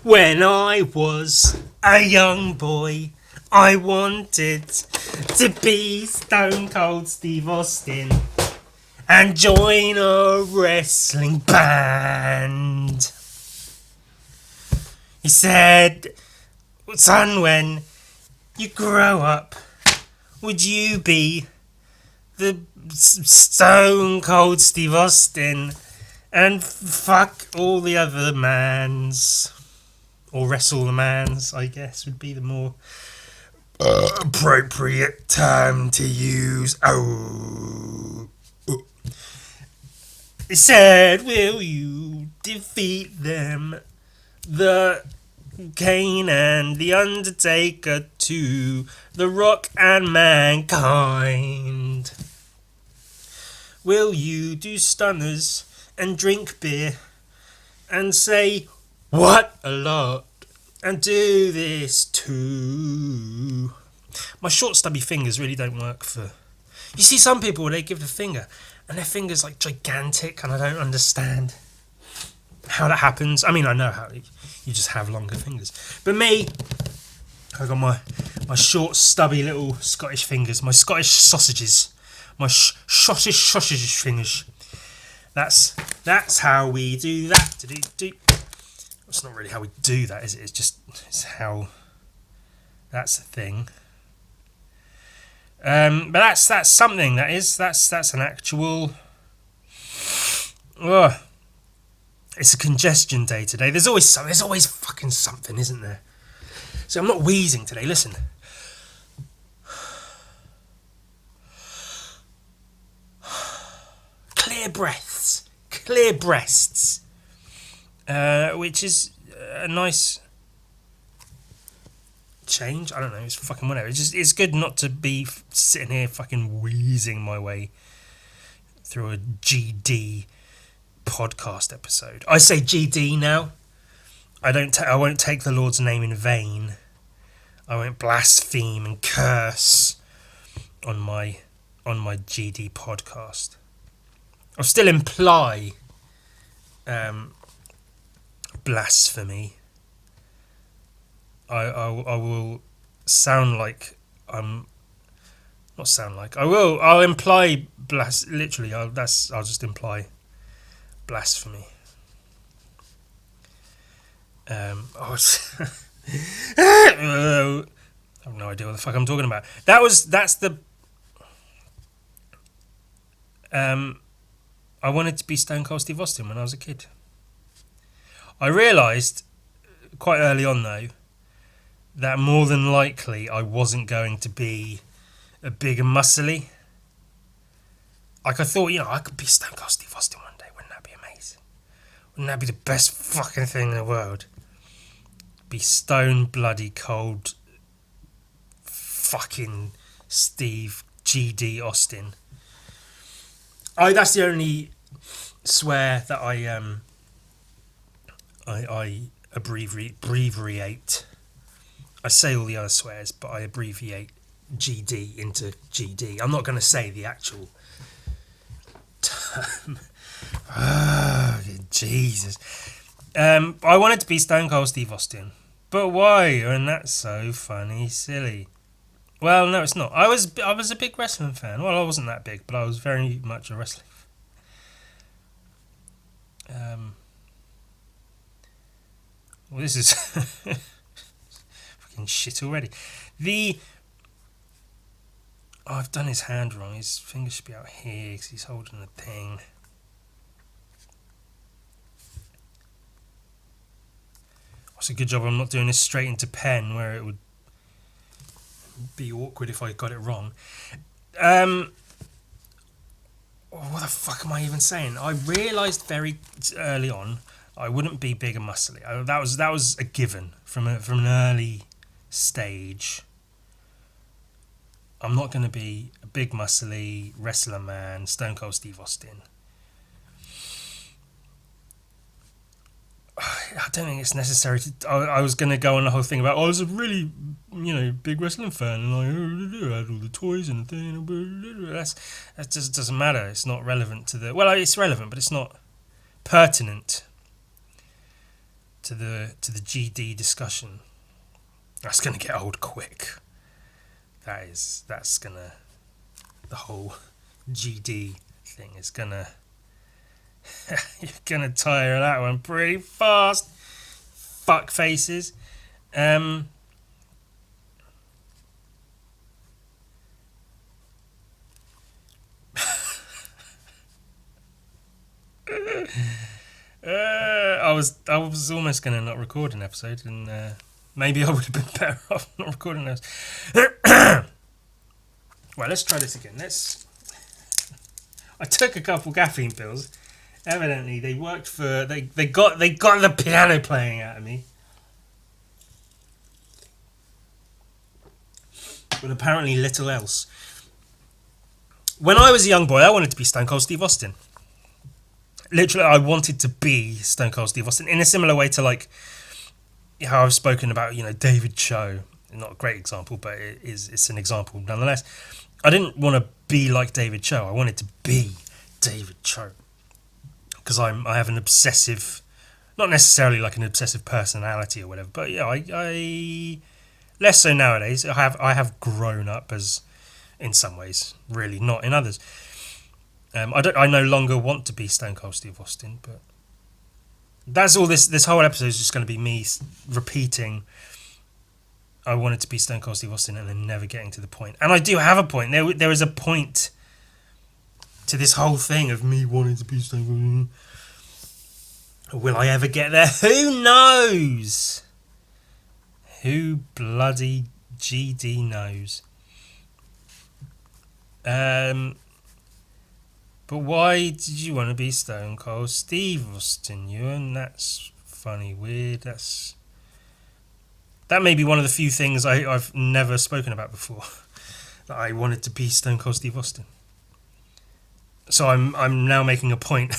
When I was a young boy, I wanted to be Stone Cold Steve Austin and join a wrestling band. He said, son, when you grow up, would you be the Stone Cold Steve Austin and fuck all the other mans? Or wrestle the mans, I guess, would be the more appropriate term to use. He said, will you defeat them? The Kane and the Undertaker too, The Rock and Mankind. Will you do stunners and drink beer and say, what a lot, and do this too? My short stubby fingers really don't work for... You see some people, they give the finger and their finger's like gigantic, and I don't understand how that happens. I mean, I know how you just have longer fingers. But me, I got my short stubby little Scottish fingers, my Scottish sausages, my Scottish sausage fingers. That's how we do that. It's not really how we do that, is it? It's how... That's a thing. But that's something. That's an actual... Oh, it's a congestion day today. There's always fucking something, isn't there? So I'm not wheezing today. Listen. Clear breasts. Which is a nice change. I don't know. It's fucking whatever. It's good not to be sitting here fucking wheezing my way through a GD podcast episode. I say GD now. I won't take the Lord's name in vain. I won't blaspheme and curse on my GD podcast. I'll still imply blasphemy. I will sound like I'm not sound like I will. I'll imply literally. I'll just imply blasphemy. I have no idea what the fuck I'm talking about. That's the. I wanted to be Stone Cold Steve Austin when I was a kid. I realised quite early on, though, that more than likely I wasn't going to be a big and muscly. Like, I thought, I could be Stone Cold Steve Austin one day. Wouldn't that be amazing? Wouldn't that be the best fucking thing in the world? Be stone bloody cold fucking Steve GD Austin. That's the only swear that I abbreviate. I say all the other swears, but I abbreviate GD into GD. I'm not going to say the actual term. Oh, Jesus. I wanted to be Stone Cold Steve Austin. But why? And that's so funny, silly. Well, no, it's not. I was a big wrestling fan. Well, I wasn't that big, but I was very much a wrestling fan. Well, this is fucking shit already. I've done his hand wrong. His finger should be out here because he's holding the thing. It's a good job I'm not doing this straight into pen, where it would be awkward if I got it wrong. What the fuck am I even saying? I realised very early on I wouldn't be big and muscly. That was a given from an early stage. I'm not going to be a big muscly wrestler man, Stone Cold Steve Austin. I don't think it's necessary to... I was going to go on the whole thing about, I was a really, big wrestling fan, and I had all the toys and the thing. That just doesn't matter. It's not relevant to the... Well, it's relevant, but it's not pertinent to the GD discussion. That's gonna get old quick. That's gonna, the whole GD thing is gonna you're gonna tire of that one pretty fast. Fuck faces. I was almost gonna not record an episode, and maybe I would have been better off not recording those. Well, let's try this again. I took a couple caffeine pills. Evidently, they worked for. They got the piano playing out of me. But apparently little else. When I was a young boy, I wanted to be Stone Cold Steve Austin. Literally, I wanted to be Stone Cold Steve Austin in a similar way to like how I've spoken about, David Cho. Not a great example, but it's an example nonetheless. I didn't want to be like David Cho. I wanted to be David Cho because I have an obsessive, not necessarily like an obsessive personality or whatever, but yeah, I less so nowadays. I have grown up as in some ways, really not in others. I no longer want to be Stone Cold Steve Austin, but that's all. This whole episode is just going to be me repeating. I wanted to be Stone Cold Steve Austin, and then never getting to the point. And I do have a point. There is a point to this whole thing of me wanting to be Stone Cold. Will I ever get there? Who knows? Who bloody GD knows? But why did you want to be Stone Cold Steve Austin, Ewan? That's funny, weird. That may be one of the few things I've never spoken about before. That I wanted to be Stone Cold Steve Austin. So I'm now making a point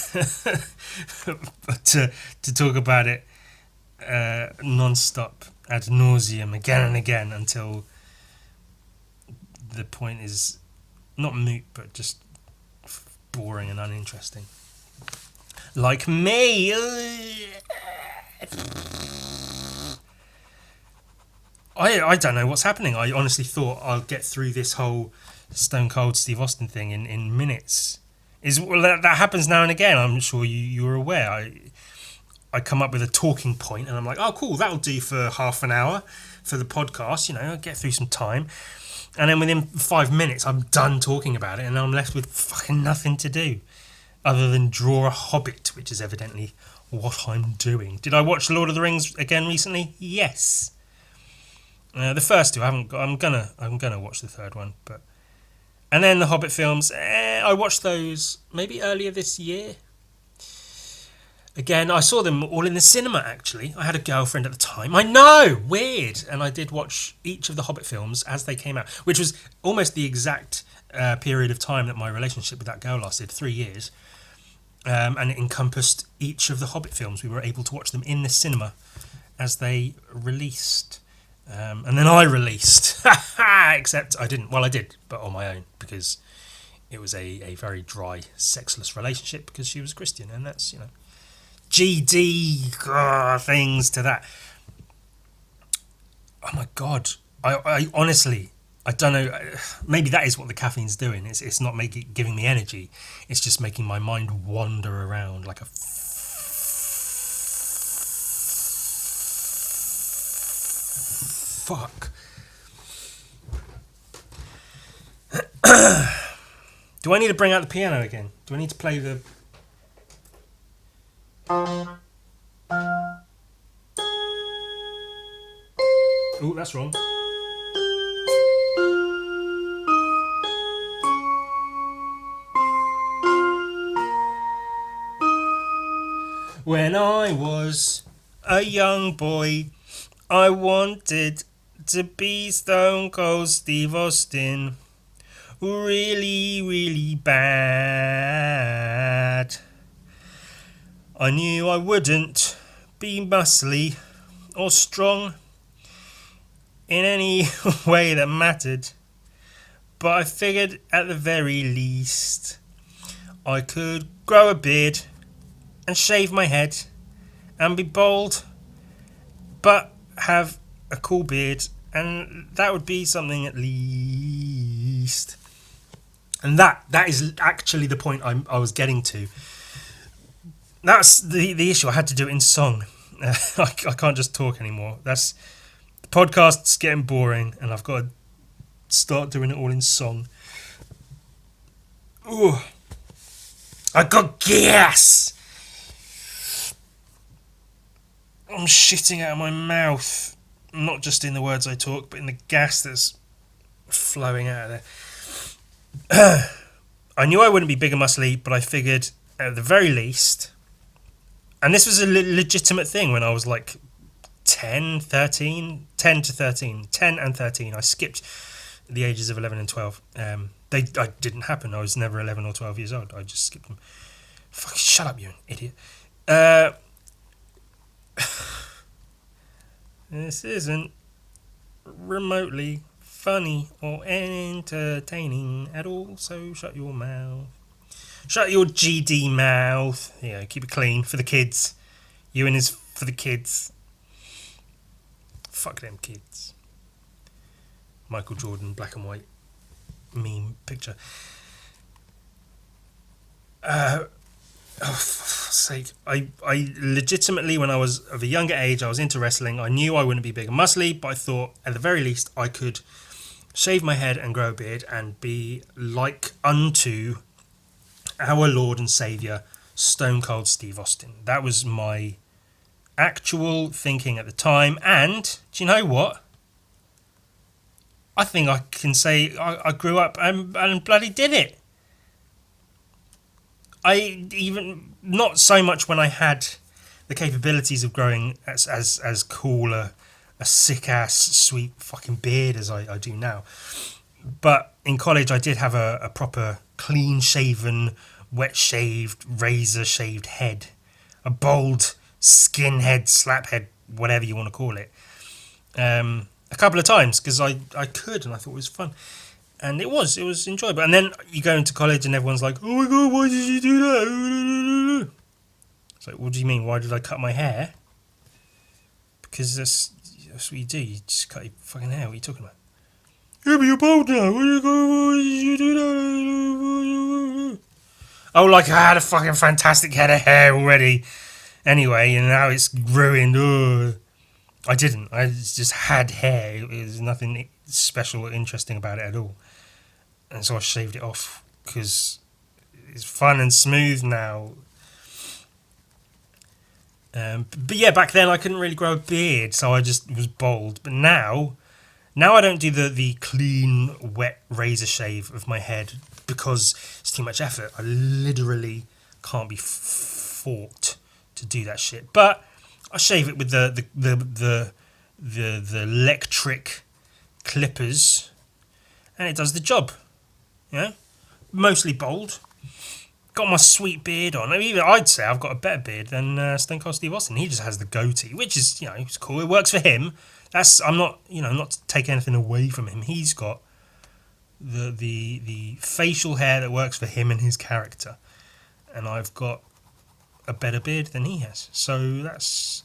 to talk about it non-stop, ad nauseum, again and again, until the point is not moot, but just boring and uninteresting. Like me. I don't know what's happening. I honestly thought I'll get through this whole Stone Cold Steve Austin thing in minutes. That happens now and again. I'm sure you're aware. I come up with a talking point and I'm like, oh cool, that'll do for half an hour for the podcast. I'll get through some time. And then within 5 minutes, I'm done talking about it, and I'm left with fucking nothing to do other than draw a Hobbit, which is evidently what I'm doing. Did I watch Lord of the Rings again recently? Yes. The first two I haven't got. I'm gonna watch the third one, and then the Hobbit films. I watched those maybe earlier this year. Again, I saw them all in the cinema, actually. I had a girlfriend at the time. I know! Weird! And I did watch each of the Hobbit films as they came out, which was almost the exact period of time that my relationship with that girl lasted, 3 years. And it encompassed each of the Hobbit films. We were able to watch them in the cinema as they released. And then I released. Except I didn't. Well, I did, but on my own, because it was a very dry, sexless relationship because she was Christian, and that's, GD things to that. Oh my god! I honestly, I don't know. Maybe that is what the caffeine's doing. It's not giving me energy. It's just making my mind wander around like a fuck. Do I need to bring out the piano again? Do I need to play the? Oh, that's wrong. When I was a young boy, I wanted to be Stone Cold Steve Austin. Really, really bad. I knew I wouldn't be muscly or strong in any way that mattered, but I figured at the very least I could grow a beard and shave my head and be bald but have a cool beard, and that would be something at least. And that is actually the point I was getting to. That's the issue. I had to do it in song. I can't just talk anymore. The podcast's getting boring, and I've got to start doing it all in song. Ooh, I got gas. I'm shitting out of my mouth, not just in the words I talk, but in the gas that's flowing out of there. I knew I wouldn't be big and muscly, but I figured at the very least, and this was a legitimate thing when I was like 10 to 13. I skipped the ages of 11 and 12. They didn't happen. I was never 11 or 12 years old. I just skipped them. Fucking shut up, you idiot. This isn't remotely funny or entertaining at all, so shut your mouth. Shut your GD mouth. Yeah, keep it clean for the kids. Ewan is for the kids. Fuck them kids. Michael Jordan, black and white meme picture. Oh, for fuck's sake. I legitimately, when I was of a younger age, I was into wrestling. I knew I wouldn't be big and muscly, but I thought at the very least I could shave my head and grow a beard and be like unto our Lord and Saviour, Stone Cold Steve Austin. That was my actual thinking at the time. And do you know what? I think I can say I grew up and bloody did it. I even, not so much when I had the capabilities of growing as cool a sick ass sweet fucking beard as I do now, but in college I did have a proper clean shaven, wet shaved, razor shaved head, a bald skinhead, slaphead, whatever you want to call it, a couple of times because I could, and I thought it was fun. And it was enjoyable. And then you go into college and everyone's like, oh my god, why did you do that? It's like, what do you mean? Why did I cut my hair? Because that's what you do. You just cut your fucking hair. What are you talking about? Yeah, but you're bald now. Why did you do that? Oh, like I had a fucking fantastic head of hair already. Anyway, and now it's ruined. Ugh. I didn't. I just had hair. It was nothing special or interesting about it at all. And so I shaved it off because it's fun and smooth now. But yeah, back then I couldn't really grow a beard, so I just was bald. But now I don't do the clean, wet razor shave of my head because it's too much effort. I literally can't be fought to do that shit. But I shave it with the electric clippers, and it does the job. You know, mostly bald. Got my sweet beard on. I mean, I'd say I've got a better beard than Stone Cold Steve Austin. He just has the goatee, which is, you know, it's cool. It works for him. I'm not, you know, not to take anything away from him. He's got the facial hair that works for him and his character, and I've got a better beard than he has. So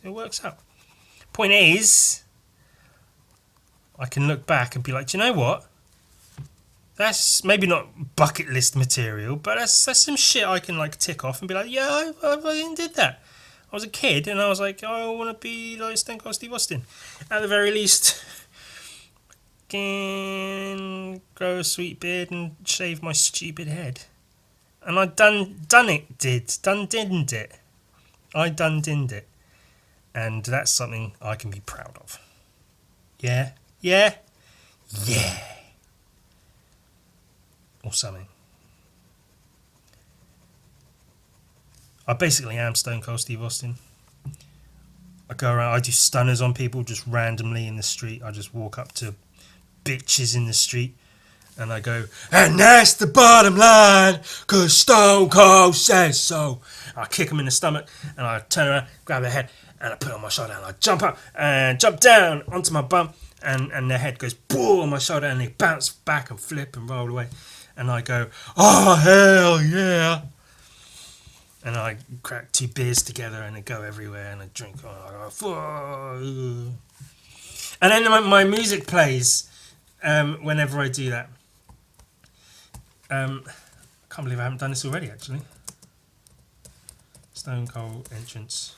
it works out. Point is, I can look back and be like, do you know what? That's maybe not bucket list material, but that's some shit I can like tick off and be like, yeah, I fucking did that. I was a kid and I was like, I want to be like Stone Cold Steve Austin. At the very least, can grow a sweet beard and shave my stupid head. And I done it. And that's something I can be proud of. Yeah. Or something. I basically am Stone Cold Steve Austin. I go around, I do stunners on people just randomly in the street. I just walk up to bitches in the street and I go, and that's the bottom line, 'cause Stone Cold says so. I kick them in the stomach and I turn around, grab their head and I put it on my shoulder and I jump up and jump down onto my bum and their head goes boom on my shoulder and they bounce back and flip and roll away. And I go, oh, hell yeah. and I crack 2 beers together and I go everywhere and I drink. And then my music plays whenever I do that. I can't believe I haven't done this already, actually. Stone Cold entrance.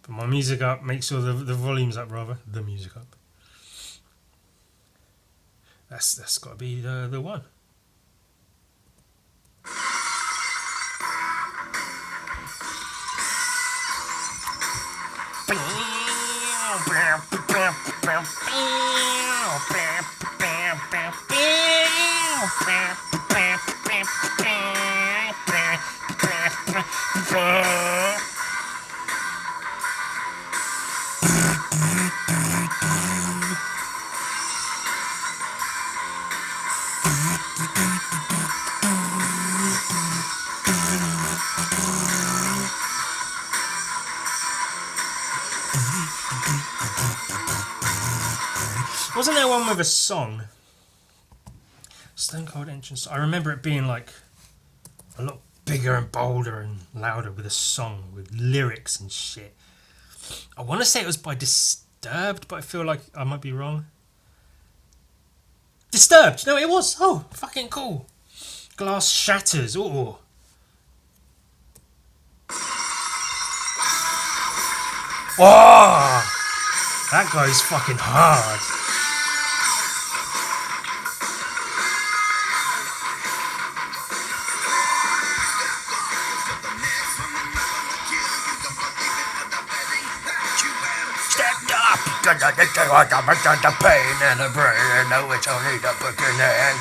Put my music up, make sure the volume's up, rather. The music up. That's got to be the one. Wasn't there one with a song? Stone Cold entrance. I remember it being like a lot bigger and bolder and louder with a song with lyrics and shit. I want to say it was by Disturbed, but I feel like I might be wrong. Disturbed. No, it was. Oh, fucking cool. Glass Shatters. Oh. Oh, that guy's fucking hard. The pain and the brain, know it's only the beginning.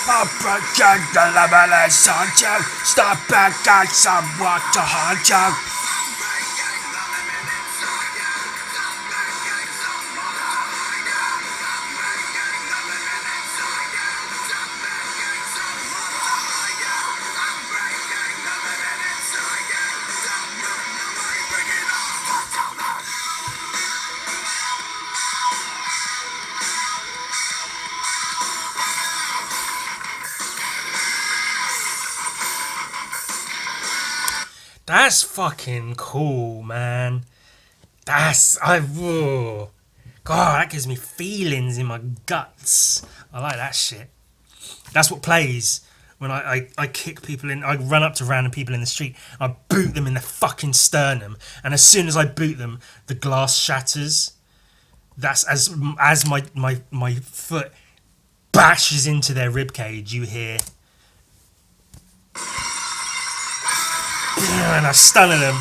I'll break the limitless on you. Stop back at someone to haunt you. That's fucking cool, man. God, that gives me feelings in my guts. I like that shit. That's what plays when I kick people in. I run up to random people in the street. I boot them in the fucking sternum, and as soon as I boot them, the glass shatters. That's as my foot bashes into their ribcage. You hear. And I stun at them,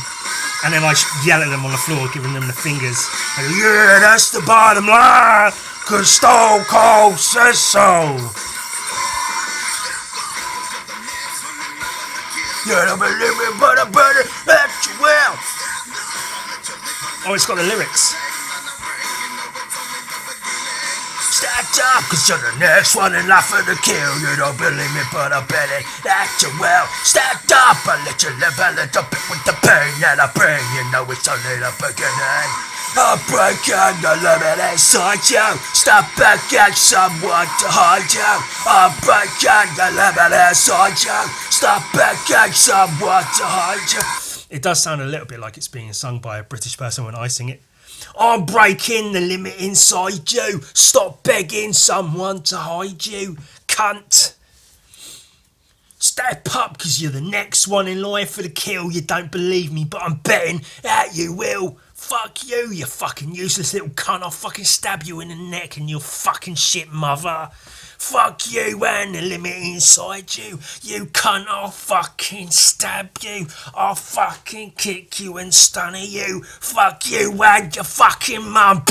and then I yell at them on the floor, giving them the fingers. I go, yeah, that's the bottom line, 'cause Stone Cold says so. You don't believe me, but I better let you will. Oh, it's got the lyrics. Stacked up, 'cause you're the next one in line for the kill. You don't believe me, but I bet it that you will. Stacked up, I let you live a little bit with the pain that I bring. You know it's only the beginning. I'm breaking the limit inside you. Stop back at someone to hide you. I'm breaking the limit inside you. Stop back at someone to hide you. It does sound a little bit like it's being sung by a British person when I sing it. I'm breaking the limit inside you. Stop begging someone to hide you, cunt. Step up, 'cause you're the next one in line for the kill. You don't believe me, but I'm betting that you will. Fuck you, you fucking useless little cunt. I'll fucking stab you in the neck and your fucking shit mother. Fuck you and the limit inside you. You cunt, I'll fucking stab you. I'll fucking kick you and stun you. Fuck you and your fucking mum.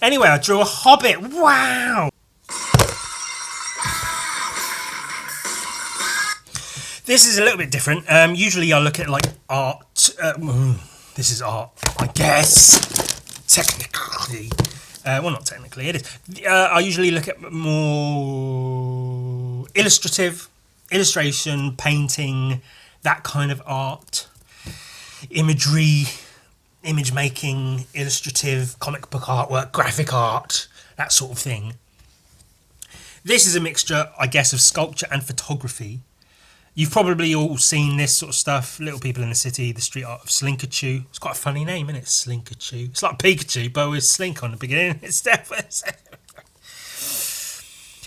Anyway, I drew a hobbit. Wow. This is a little bit different. Usually I look at like art This is art, I guess. Technically. Well, not technically, it is. I usually look at more illustration, painting, that kind of art. Imagery, image making, illustrative, comic book artwork, graphic art, that sort of thing. This is a mixture, I guess, of sculpture and photography. You've probably all seen this sort of stuff. Little People in the City, the street art of Slinkerchew. It's quite a funny name, isn't it? Slinkerchew. It's like Pikachu, but with Slink on the beginning. It's definitely...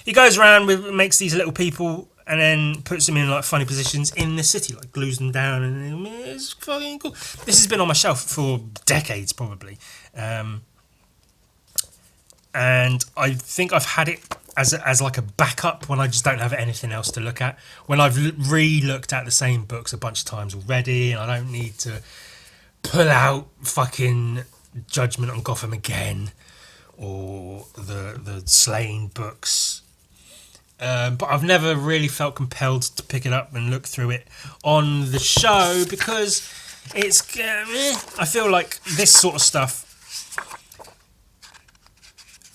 He goes around makes these little people and then puts them in like funny positions in the city, like glues them down, and it's fucking cool. This has been on my shelf for decades, probably. And I think I've had it as like a backup when I just don't have anything else to look at. When I've re-looked at the same books a bunch of times already, and I don't need to pull out fucking Judgment on Gotham again or the Slain books. But I've never really felt compelled to pick it up and look through it on the show because it's... I feel like this sort of stuff...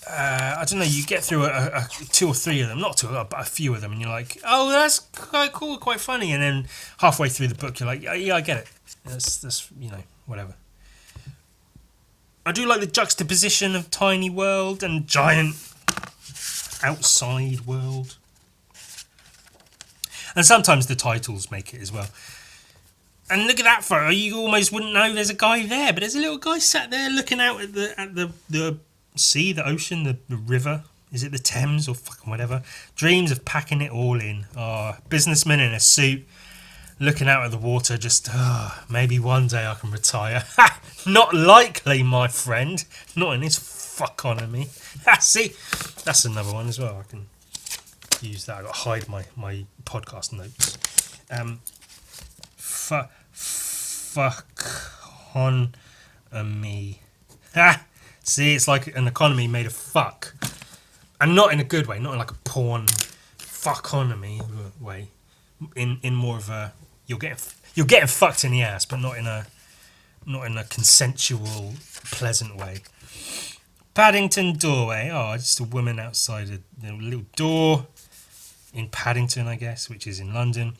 I don't know, you get through a 2 or 3 of them, not 2, but a few of them, and you're like, oh, that's quite cool, quite funny, and then halfway through the book, you're like, yeah, I get it. That's whatever. I do like the juxtaposition of tiny world and giant outside world. And sometimes the titles make it as well. And look at that photo, you almost wouldn't know there's a guy there, but there's a little guy sat there looking out at the sea, the ocean, the river. Is it the Thames or fucking whatever? Dreams of packing it all in. Businessman in a suit, looking out at the water, just, maybe one day I can retire. Ha! Not likely, my friend. Not in this fuckonomy. See? That's another one as well. I can use that. I've got to hide my podcast notes. Fuck on me. Ha! See, it's like an economy made of fuck. And not in a good way, not in like a porn fuckonomy way. In more of a you're getting fucked in the ass, but not in a consensual, pleasant way. Paddington doorway. Just a woman outside a little door in Paddington, I guess, which is in London,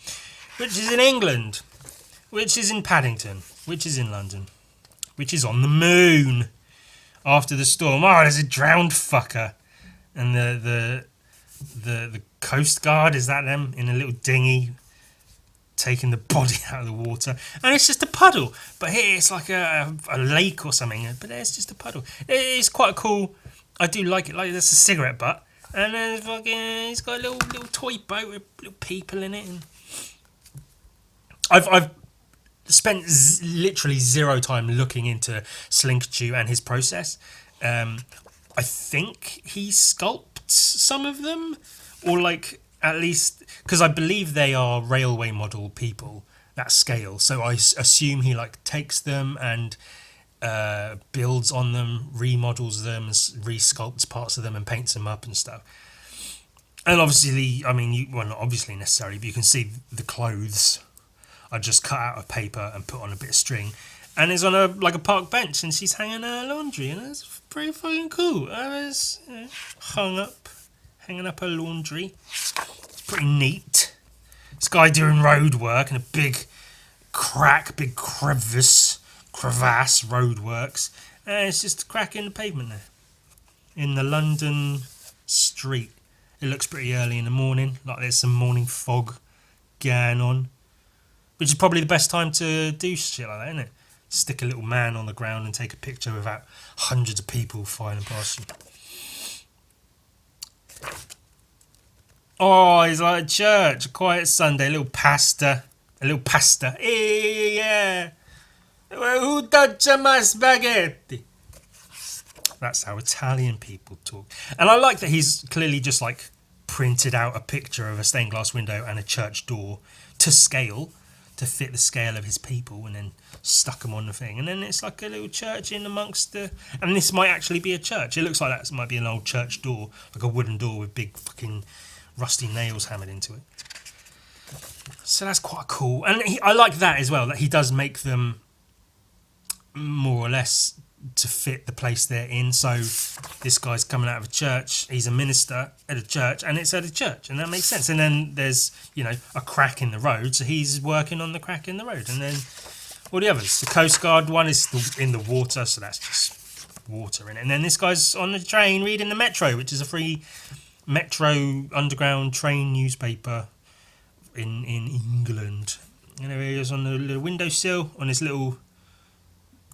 which is in England, which is in Paddington, which is in London, which is on the moon. After the storm, there's a drowned fucker, and the Coast Guard, is that them in a little dinghy taking the body out of the water, and it's just a puddle. But here it's like a lake or something, but there's just a puddle. It's quite cool. I do like it. Like there's a cigarette butt, and then fucking it's got a little toy boat with little people in it. And I've spent literally zero time looking into Slinkerchew and his process. I think he sculpts some of them, or like at least because I believe they are railway model people that scale. So I assume he like takes them and builds on them, remodels them, resculpts parts of them, and paints them up and stuff. And obviously, I mean, not obviously necessarily, but you can see the clothes I just cut out of paper and put on a bit of string, and it's on a park bench, and she's hanging her laundry, and it's pretty fucking cool. It's hanging up her laundry. It's pretty neat. This guy doing road work in a big crevasse roadworks, and it's just a crack in the pavement there in the London street. It looks pretty early in the morning, like there's some morning fog going on. Which is probably the best time to do shit like that, isn't it? Stick a little man on the ground and take a picture without hundreds of people filing past you. He's like a church, a quiet Sunday, a little pastor. Yeah. Who touched my spaghetti? That's how Italian people talk. And I like that he's clearly just like printed out a picture of a stained glass window and a church door to scale, to fit the scale of his people, and then stuck them on the thing. And then it's like a little church in amongst the... And this might actually be a church. It looks like that might be an old church door, like a wooden door with big fucking rusty nails hammered into it. So that's quite cool. And I like that as well, that he does make them more or less to fit the place they're in. So this guy's coming out of a church, he's a minister at a church, and it's at a church, and that makes sense. And then there's, you know, a crack in the road, so he's working on the crack in the road. And then all the others, the Coast Guard one is in the water, so that's just water in it. And then this guy's on the train reading the Metro, which is a free Metro underground train newspaper in England. You know, he was on the little windowsill on his little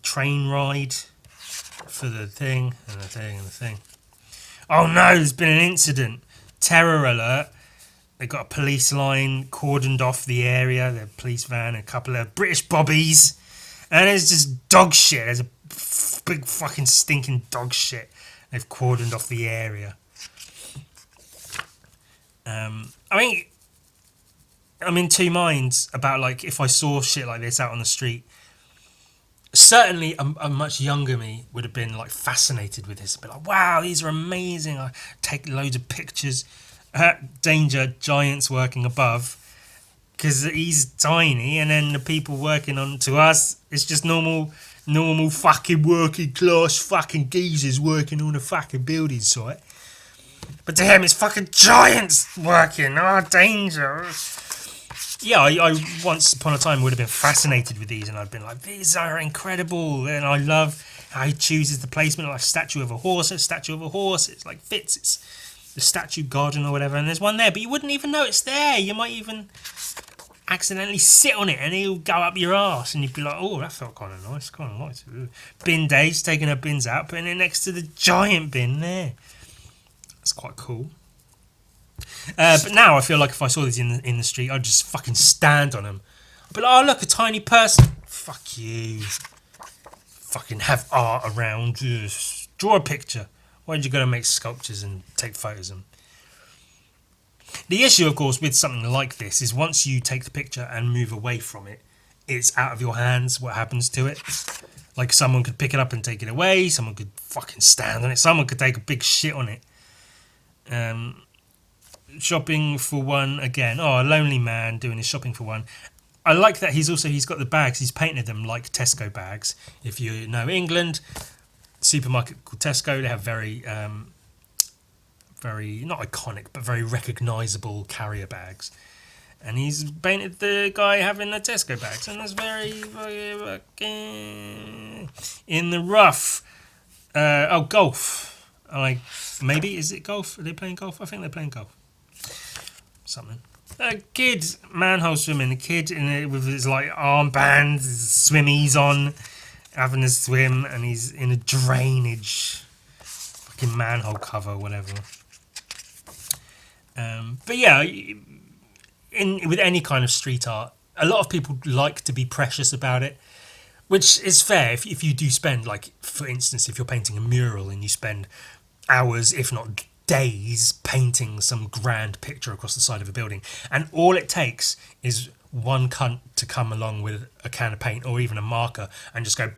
train ride for the thing and the thing and the thing. Oh no, there's been an incident. Terror alert. They got a police line cordoned off the area, the police van, a couple of British bobbies, and there's just dog shit. There's a big fucking stinking dog shit. They've cordoned off the area. I mean, I'm in two minds about, like, if I saw shit like this out on the street. Certainly a much younger me would have been like fascinated with this. Be like, wow, these are amazing. I take loads of pictures. Danger, giants working above, because he's tiny, and then the people working on to us, it's just normal fucking working class fucking geezers working on a fucking building site. But to him, it's fucking giants working. Oh, danger. Yeah, I once upon a time would have been fascinated with these, and I'd been like, these are incredible, and I love how he chooses the placement of a statue of a horse. It's like fits, it's the statue garden or whatever, and there's one there, but you wouldn't even know it's there. You might even accidentally sit on it, and he'll go up your arse, and you'd be like, oh, that felt kind of nice. Bin days, taking her bins out, putting it next to the giant bin there. That's quite cool. But now I feel like if I saw these in the street, I'd just fucking stand on them. I'd be like, oh, look, a tiny person. Fuck you. Fucking have art around. Just draw a picture. Why did you go to make sculptures and take photos of them? The issue, of course, with something like this is once you take the picture and move away from it, it's out of your hands what happens to it. Like, someone could pick it up and take it away. Someone could fucking stand on it. Someone could take a big shit on it. Shopping for one again. Oh, a lonely man doing his shopping for one. I like that he's got the bags. He's painted them like Tesco bags. If you know England, supermarket called Tesco, they have very not iconic but very recognisable carrier bags. And he's painted the guy having the Tesco bags, and that's very in the rough. Golf. Maybe is it golf? Are they playing golf? I think they're playing golf. Something. A kid manhole swimming. A kid with his like armband, his swimmies on, having a swim, and he's in a drainage, fucking manhole cover, whatever. But yeah, with any kind of street art, a lot of people like to be precious about it, which is fair. If you do spend, like, for instance, if you're painting a mural and you spend hours, if not days, painting some grand picture across the side of a building, and all it takes is one cunt to come along with a can of paint or even a marker and just go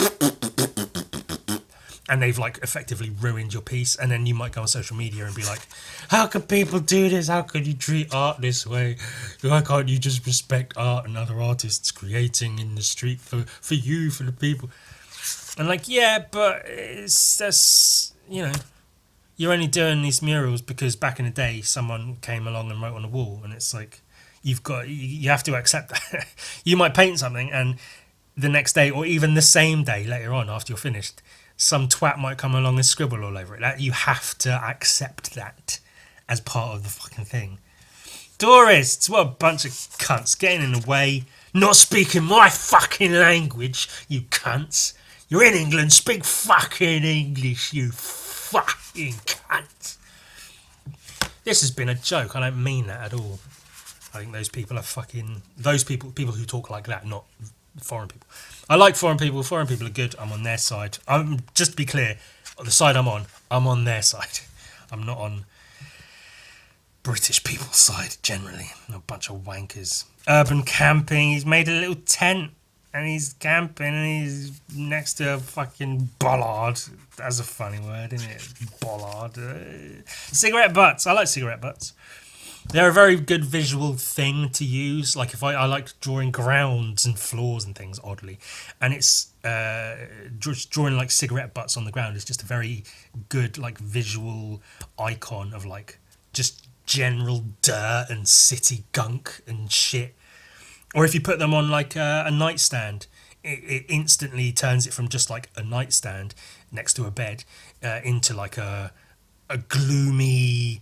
and they've like effectively ruined your piece, and then you might go on social media and be like, how can people do this? How can you treat art this way? Why can't you just respect art and other artists creating in the street for the people? And like, yeah, but that's, you know, you're only doing these murals because back in the day someone came along and wrote on a wall, and it's like you have to accept that. You might paint something and the next day or even the same day later on after you're finished, some twat might come along and scribble all over it. That you have to accept that as part of the fucking thing. Tourists, what a bunch of cunts getting in the way, not speaking my fucking language, you cunts. You're in England, speak fucking English, you fucking cunt. This has been a joke. I don't mean that at all. I think those people are fucking... people who talk like that, not foreign people. I like foreign people. Foreign people are good. I'm on their side. Just to be clear, the side I'm on their side. I'm not on British people's side, generally. A bunch of wankers. Urban camping. He's made a little tent. And he's camping and he's next to a fucking bollard. That's a funny word, isn't it? Bollard. Cigarette butts. I like cigarette butts. They're a very good visual thing to use. Like if I like drawing grounds and floors and things, oddly, and it's just drawing like cigarette butts on the ground is just a very good like visual icon of like just general dirt and city gunk and shit. Or if you put them on like a nightstand, it instantly turns it from just like a nightstand next to a bed into like a gloomy,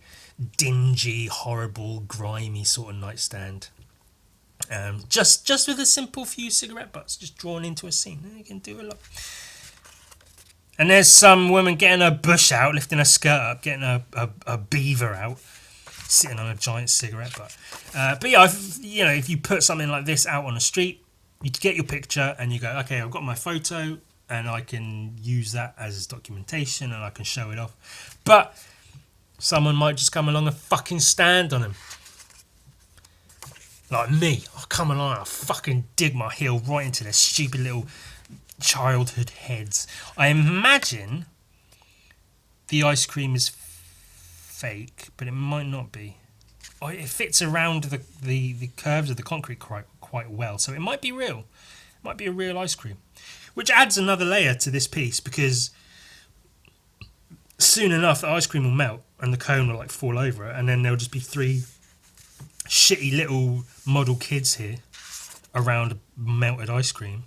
dingy, horrible, grimy sort of nightstand. Just with a simple few cigarette butts just drawn into a scene. You can do a lot. And there's some woman getting her bush out, lifting her skirt up, getting a beaver out, sitting on a giant cigarette butt. But yeah, if you put something like this out on the street, you get your picture and you go, okay, I've got my photo and I can use that as documentation and I can show it off. But someone might just come along and fucking stand on him. Like me, I'll come along, I'll fucking dig my heel right into their stupid little childhood heads. I imagine the ice cream is fake, but it might not be. It fits around the curves of the concrete quite well, so it might be real. It might be a real ice cream. Which adds another layer to this piece, because soon enough the ice cream will melt and the cone will like fall over it, and then there'll just be three shitty little model kids here around melted ice cream.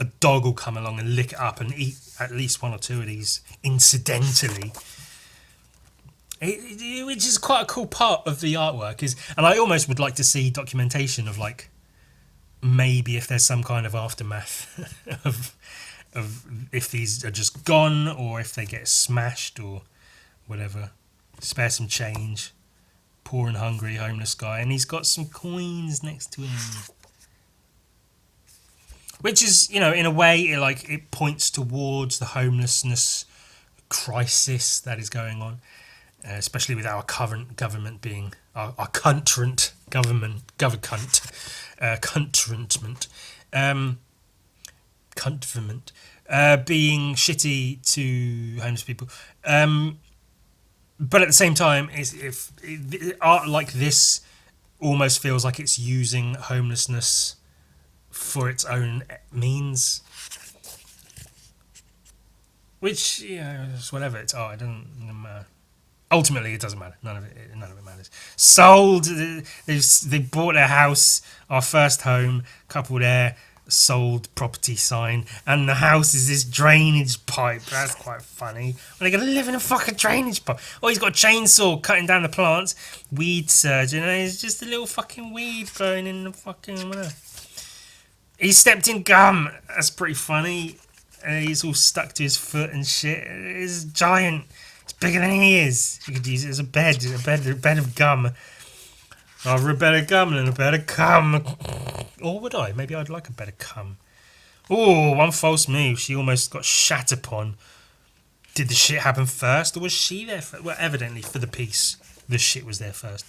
A dog will come along and lick it up and eat at least one or two of these incidentally. Which is quite a cool part of the artwork. And I almost would like to see documentation of like maybe if there's some kind of aftermath of if these are just gone or if they get smashed or whatever. Spare some change. Poor and hungry homeless guy, and he's got some coins next to him. Which is, in a way, it points towards the homelessness crisis that is going on, especially with our current government being our countryment being shitty to homeless people. But at the same time, if art like this almost feels like it's using homelessness for its own means, which it's whatever. It's art. It doesn't matter. Ultimately, it doesn't matter. None of it matters. Sold. They bought their house, our first home. Couple there. Sold property sign, and the house is this drainage pipe. That's quite funny. Well, they're gonna live in a fucking drainage pipe. Oh, he's got a chainsaw cutting down the plants. Weed surgeon, and it's just a little fucking weed growing in the fucking whatever. He stepped in gum. That's pretty funny. He's all stuck to his foot and shit. It's giant. It's bigger than he is. You could use it as a bed of gum. Rather a better gum than a better cum. Or would I? Maybe I'd like a better cum. Oh, one false move. She almost got shat upon. Did the shit happen first, or was she there first? Well, evidently for the piece, the shit was there first.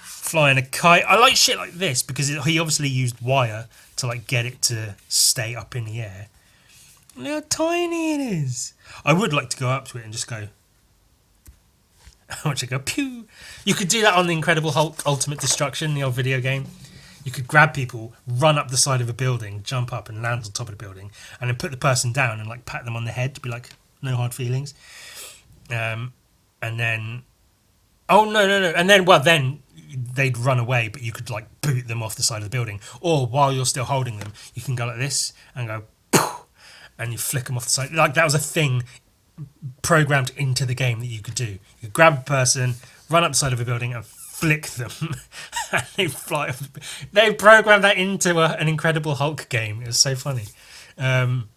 Flying a kite. I like shit like this because he obviously used wire to like get it to stay up in the air. Look how tiny it is. I would like to go up to it and just go. I want to go pew. You could do that on the Incredible Hulk Ultimate Destruction, the old video game. You could grab people, run up the side of a building, jump up and land on top of the building, and then put the person down and like pat them on the head to be like, no hard feelings. And then, and then then they'd run away, but you could like boot them off the side of the building. Or while you're still holding them, you can go like this and go, and you flick them off the side. Like that was a thing programmed into the game that you could do. You could grab a person, run up the side of a building and flick them and they fly off. They programmed that into an Incredible Hulk game. It was so funny. And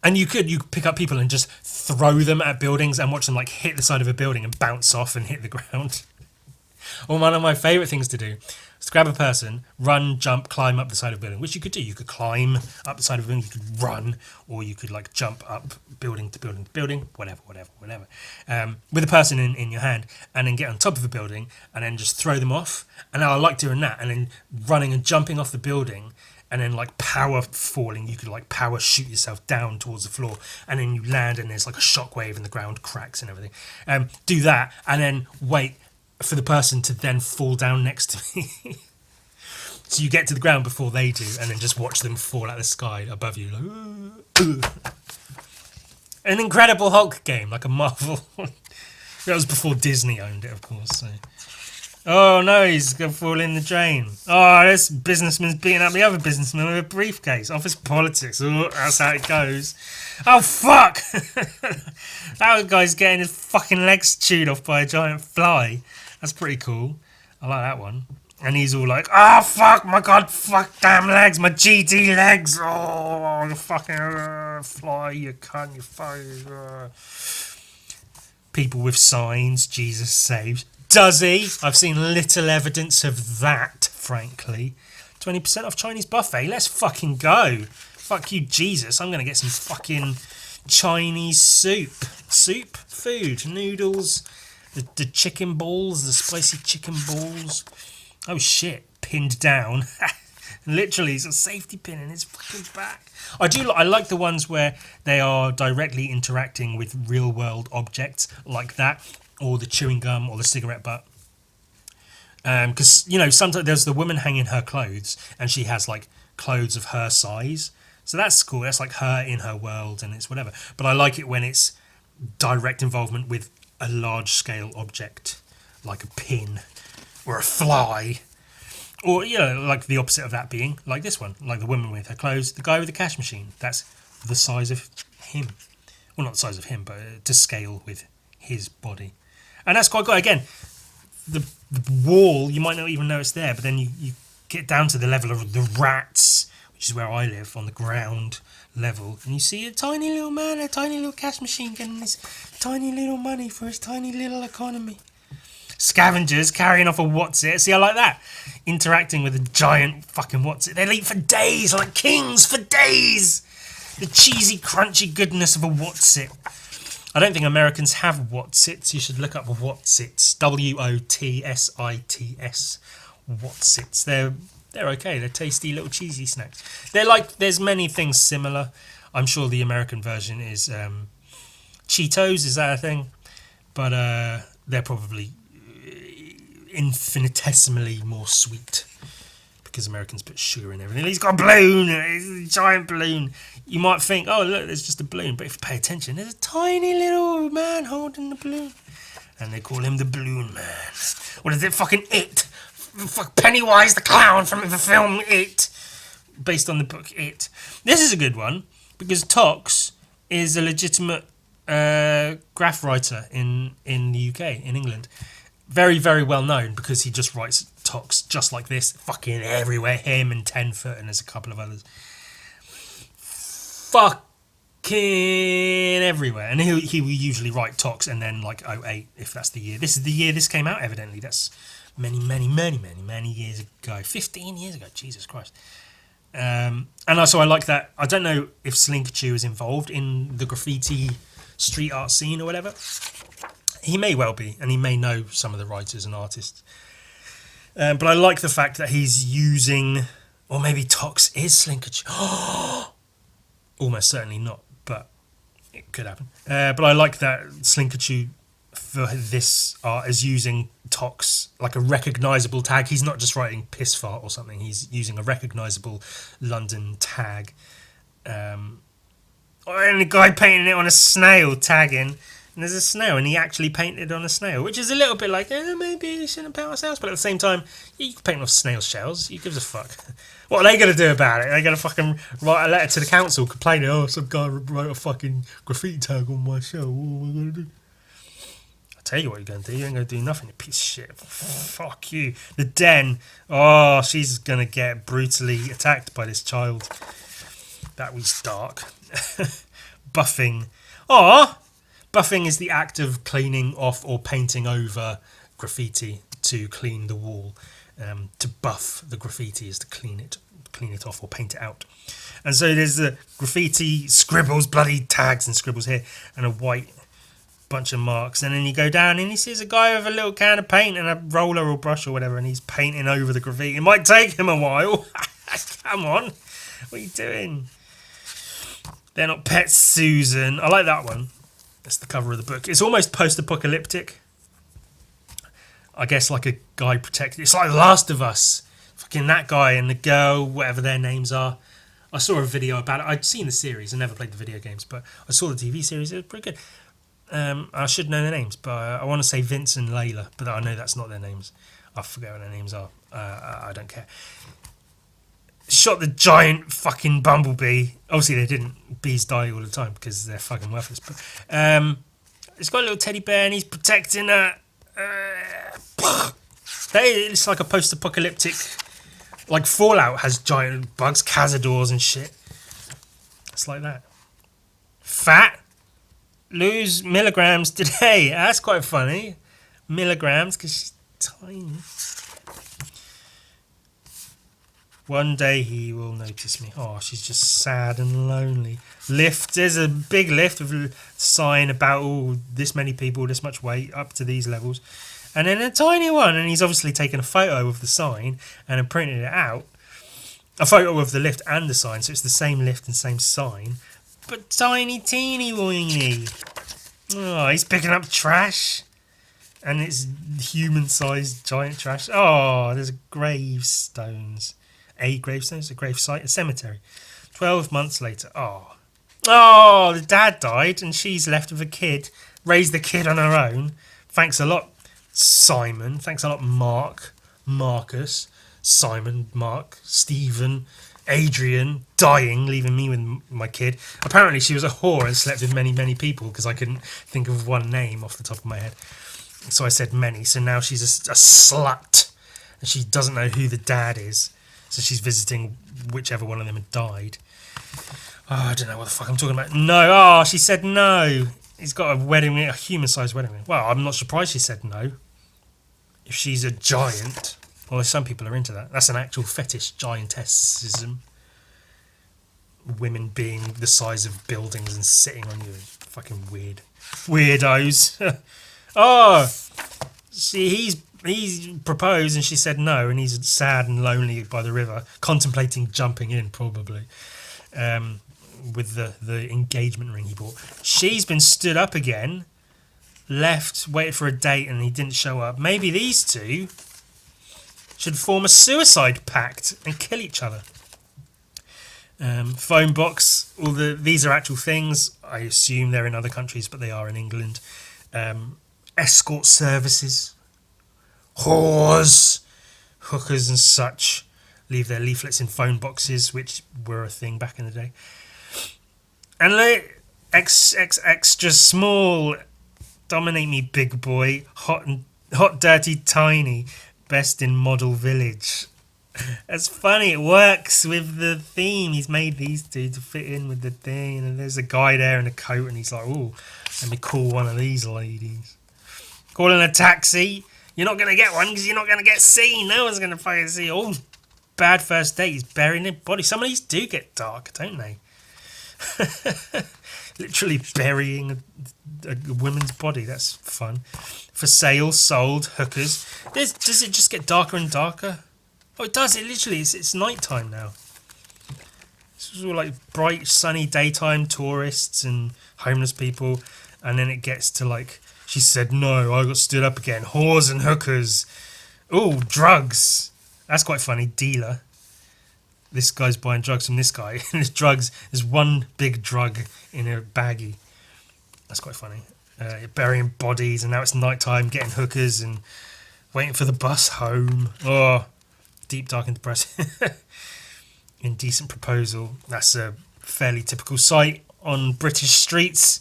you could pick up people and just throw them at buildings and watch them like hit the side of a building and bounce off and hit the ground. Or one of my favourite things to do is to grab a person, run, jump, climb up the side of a building, which you could do. You could climb up the side of a building, you could run, or you could like jump up building to building to building, whatever. With a person in your hand, and then get on top of a building and then just throw them off. And I like doing that, and then running and jumping off the building, and then like power falling. You could like power shoot yourself down towards the floor, and then you land and there's like a shockwave and the ground cracks and everything. Do that, and then wait for the person to then fall down next to me. So you get to the ground before they do, and then just watch them fall out of the sky above you. Like, an Incredible Hulk game, like a Marvel. That was before Disney owned it, of course. So. Oh no, he's going to fall in the drain. Oh, this businessman's beating up the other businessman with a briefcase. Office politics. Oh, that's how it goes. Oh, fuck! That guy's getting his fucking legs chewed off by a giant fly. That's pretty cool. I like that one. And he's all like, oh, fuck, my God, fuck, damn legs, my GD legs. Oh, you fucking fly, you cunt, you fucking... People with signs, Jesus saves. Does he? I've seen little evidence of that, frankly. 20% off Chinese buffet. Let's fucking go. Fuck you, Jesus. I'm going to get some fucking Chinese soup. Soup? Food. Noodles. The chicken balls. The spicy chicken balls. Oh, shit. Pinned down. Literally, it's a safety pin in his fucking back. I like the ones where they are directly interacting with real-world objects like that. Or the chewing gum, or the cigarette butt. Because, sometimes there's the woman hanging her clothes, and she has, like, clothes of her size. So that's cool. That's, like, her in her world, and it's whatever. But I like it when it's direct involvement with a large-scale object, like a pin, or a fly. Or, like the opposite of that being, like this one. Like the woman with her clothes, the guy with the cash machine. That's the size of him. Well, not the size of him, but to scale with his body. And that's quite good. Again, the wall, you might not even know it's there, but then you get down to the level of the rats, which is where I live, on the ground level, and you see a tiny little man, a tiny little cash machine getting his tiny little money for his tiny little economy. Scavengers carrying off a what's-it. See, I like that. Interacting with a giant fucking what's-it. They'll eat for days, like kings for days. The cheesy, crunchy goodness of a what's-it. I don't think Americans have Wotsits. You should look up Wotsits. Wotsits. Wotsits. They're okay. They're tasty little cheesy snacks. They're like, there's many things similar. I'm sure the American version is Cheetos. Is that a thing? But they're probably infinitesimally more sweet. Because Americans put sugar in everything. He's got a balloon, a giant balloon. You might think, oh, look, there's just a balloon. But if you pay attention, there's a tiny little man holding the balloon. And they call him the Balloon Man. What is it? Fucking It. Fuck Pennywise the Clown from the film It. Based on the book It. This is a good one. Because Tox is a legitimate graph writer in the UK, in England. Very, very well known because he just writes Tox just like this, fucking everywhere. Him and 10 Foot, and there's a couple of others. Fucking everywhere. And he will usually write Tox and then like 08, if that's the year. This is the year this came out, evidently. That's many years ago. 15 years ago, Jesus Christ. And also I like that. I don't know if Slinkachu is involved in the graffiti street art scene or whatever. He may well be, and he may know some of the writers and artists. But I like the fact that he's using, or maybe Tox is Slinkachu. Almost certainly not, but it could happen. But I like that Slinkachu for this art is using Tox, like a recognisable tag. He's not just writing piss fart or something. He's using a recognisable London tag. And the guy painting it on a snail tagging. And there's a snail, and he actually painted on a snail, which is a little bit like, maybe we shouldn't paint on snails, but at the same time, you can paint off snail shells. Who gives a fuck? What are they going to do about it? They're going to fucking write a letter to the council complaining, some guy wrote a fucking graffiti tag on my shell. What am I going to do? I'll tell you what you're going to do. You ain't going to do nothing, you piece of shit. Fuck you. The Den. Oh, she's going to get brutally attacked by this child. That was dark. Buffing. Aw! Buffing is the act of cleaning off or painting over graffiti to clean the wall. To buff the graffiti is to clean it off or paint it out. And so there's the graffiti scribbles, bloody tags and scribbles here, and a white bunch of marks. And then you go down and he sees a guy with a little can of paint and a roller or brush or whatever, and he's painting over the graffiti. It might take him a while. Come on. What are you doing? They're not Pet Susan. I like that one. That's the cover of the book. It's almost post-apocalyptic. I guess like a guy protected. It's like The Last of Us. Fucking that guy and the girl, whatever their names are. I saw a video about it. I'd seen the series. I never played the video games, but I saw the TV series. It was pretty good. I should know their names, but I want to say Vince and Layla, but I know that's not their names. I forget what their names are. I don't care. Shot the giant fucking bumblebee. Obviously, they didn't. Bees die all the time because they're fucking worthless. But it's got a little teddy bear and he's protecting her. It's like a post-apocalyptic. Like Fallout has giant bugs, cazadors and shit. It's like that. Fat. Lose milligrams today. That's quite funny. Milligrams because she's tiny. One day he will notice me. Oh, she's just sad and lonely. Lift. There's a big lift with a sign about this many people, this much weight, up to these levels. And then a tiny one. And he's obviously taken a photo of the sign and then printed it out. A photo of the lift and the sign. So it's the same lift and same sign. But tiny, teeny, weeny. Oh, he's picking up trash. And it's human-sized giant trash. Oh, there's gravestones. A gravestone, a grave site, a cemetery. 12 months later. Oh, the dad died and she's left with a kid. Raised the kid on her own. Thanks a lot, Simon. Thanks a lot, Mark. Marcus. Simon, Mark, Stephen, Adrian, dying, leaving me with my kid. Apparently she was a whore and slept with many, many people because I couldn't think of one name off the top of my head. So I said many. So now she's a slut and she doesn't know who the dad is. So she's visiting whichever one of them had died. Oh, I don't know what the fuck I'm talking about. No. Oh, she said no. He's got a wedding ring, a human-sized wedding ring. Well, I'm not surprised she said no. If she's a giant. Well, some people are into that. That's an actual fetish, giantessism. Women being the size of buildings and sitting on you. Fucking weird. Weirdos. Oh, see, he's proposed and she said no, and he's sad and lonely by the river, contemplating jumping in probably, with the engagement ring he bought. She's been stood up again, left, waited for a date, and he didn't show up. Maybe these two should form a suicide pact and kill each other. Phone box. These are actual things. I assume they're in other countries, but they are in England. Escort services. Whores, hookers and such leave their leaflets in phone boxes, which were a thing back in the day. And extra small, dominate me big boy, hot, dirty, tiny, best in model village. That's funny, it works with the theme. He's made these two to fit in with the thing, and there's a guy there in a coat and he's like, ooh, let me call one of these ladies. Calling a taxi. You're not going to get one because you're not going to get seen. No one's going to fucking see you. Oh, bad first date. He's burying their body. Some of these do get dark, don't they? Literally burying a woman's body. That's fun. For sale, sold, hookers. Does it just get darker and darker? Oh, it does. It literally, it's night time now. It's all like bright, sunny daytime tourists and homeless people. And then it gets to like... She said, no, I got stood up again. Whores and hookers. Oh, drugs. That's quite funny. Dealer. This guy's buying drugs from this guy. And there's one big drug in a baggie. That's quite funny. Burying bodies, and now it's night time, getting hookers and waiting for the bus home. Oh, deep, dark and depressing. Indecent proposal. That's a fairly typical sight on British streets.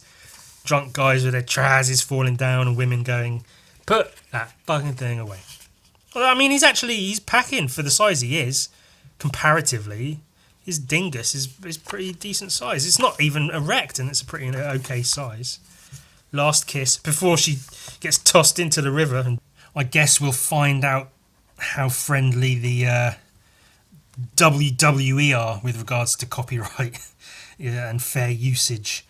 Drunk guys with their trousers falling down and women going, put that fucking thing away. Well, I mean, he's packing for the size he is, comparatively. His dingus is pretty decent size. It's not even erect, and it's a pretty okay size. Last kiss before she gets tossed into the river. And I guess we'll find out how friendly the WWE are with regards to copyright and fair usage.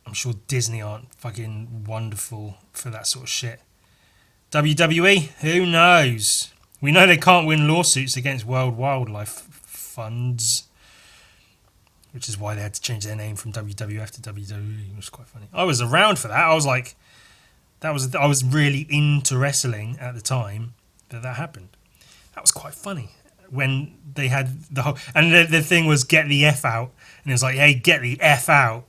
I'm sure Disney aren't fucking wonderful for that sort of shit. WWE? Who knows? We know they can't win lawsuits against World Wildlife Funds, which is why they had to change their name from WWF to WWE. It was quite funny. I was around for that. I was like I was really into wrestling at the time that happened. That was quite funny when they had the whole, and the thing was get the F out, and it was like, hey, get the F out,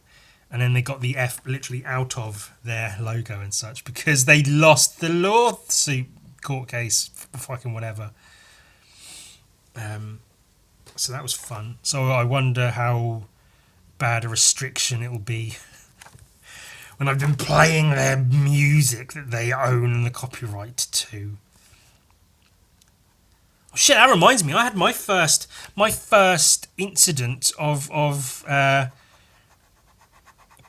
and then they got the F literally out of their logo and such because they lost the lawsuit court case, fucking whatever. So that was fun. So I wonder how bad a restriction it will be when I've been playing their music that they own the copyright to. Oh, shit, that reminds me. I had my first incident of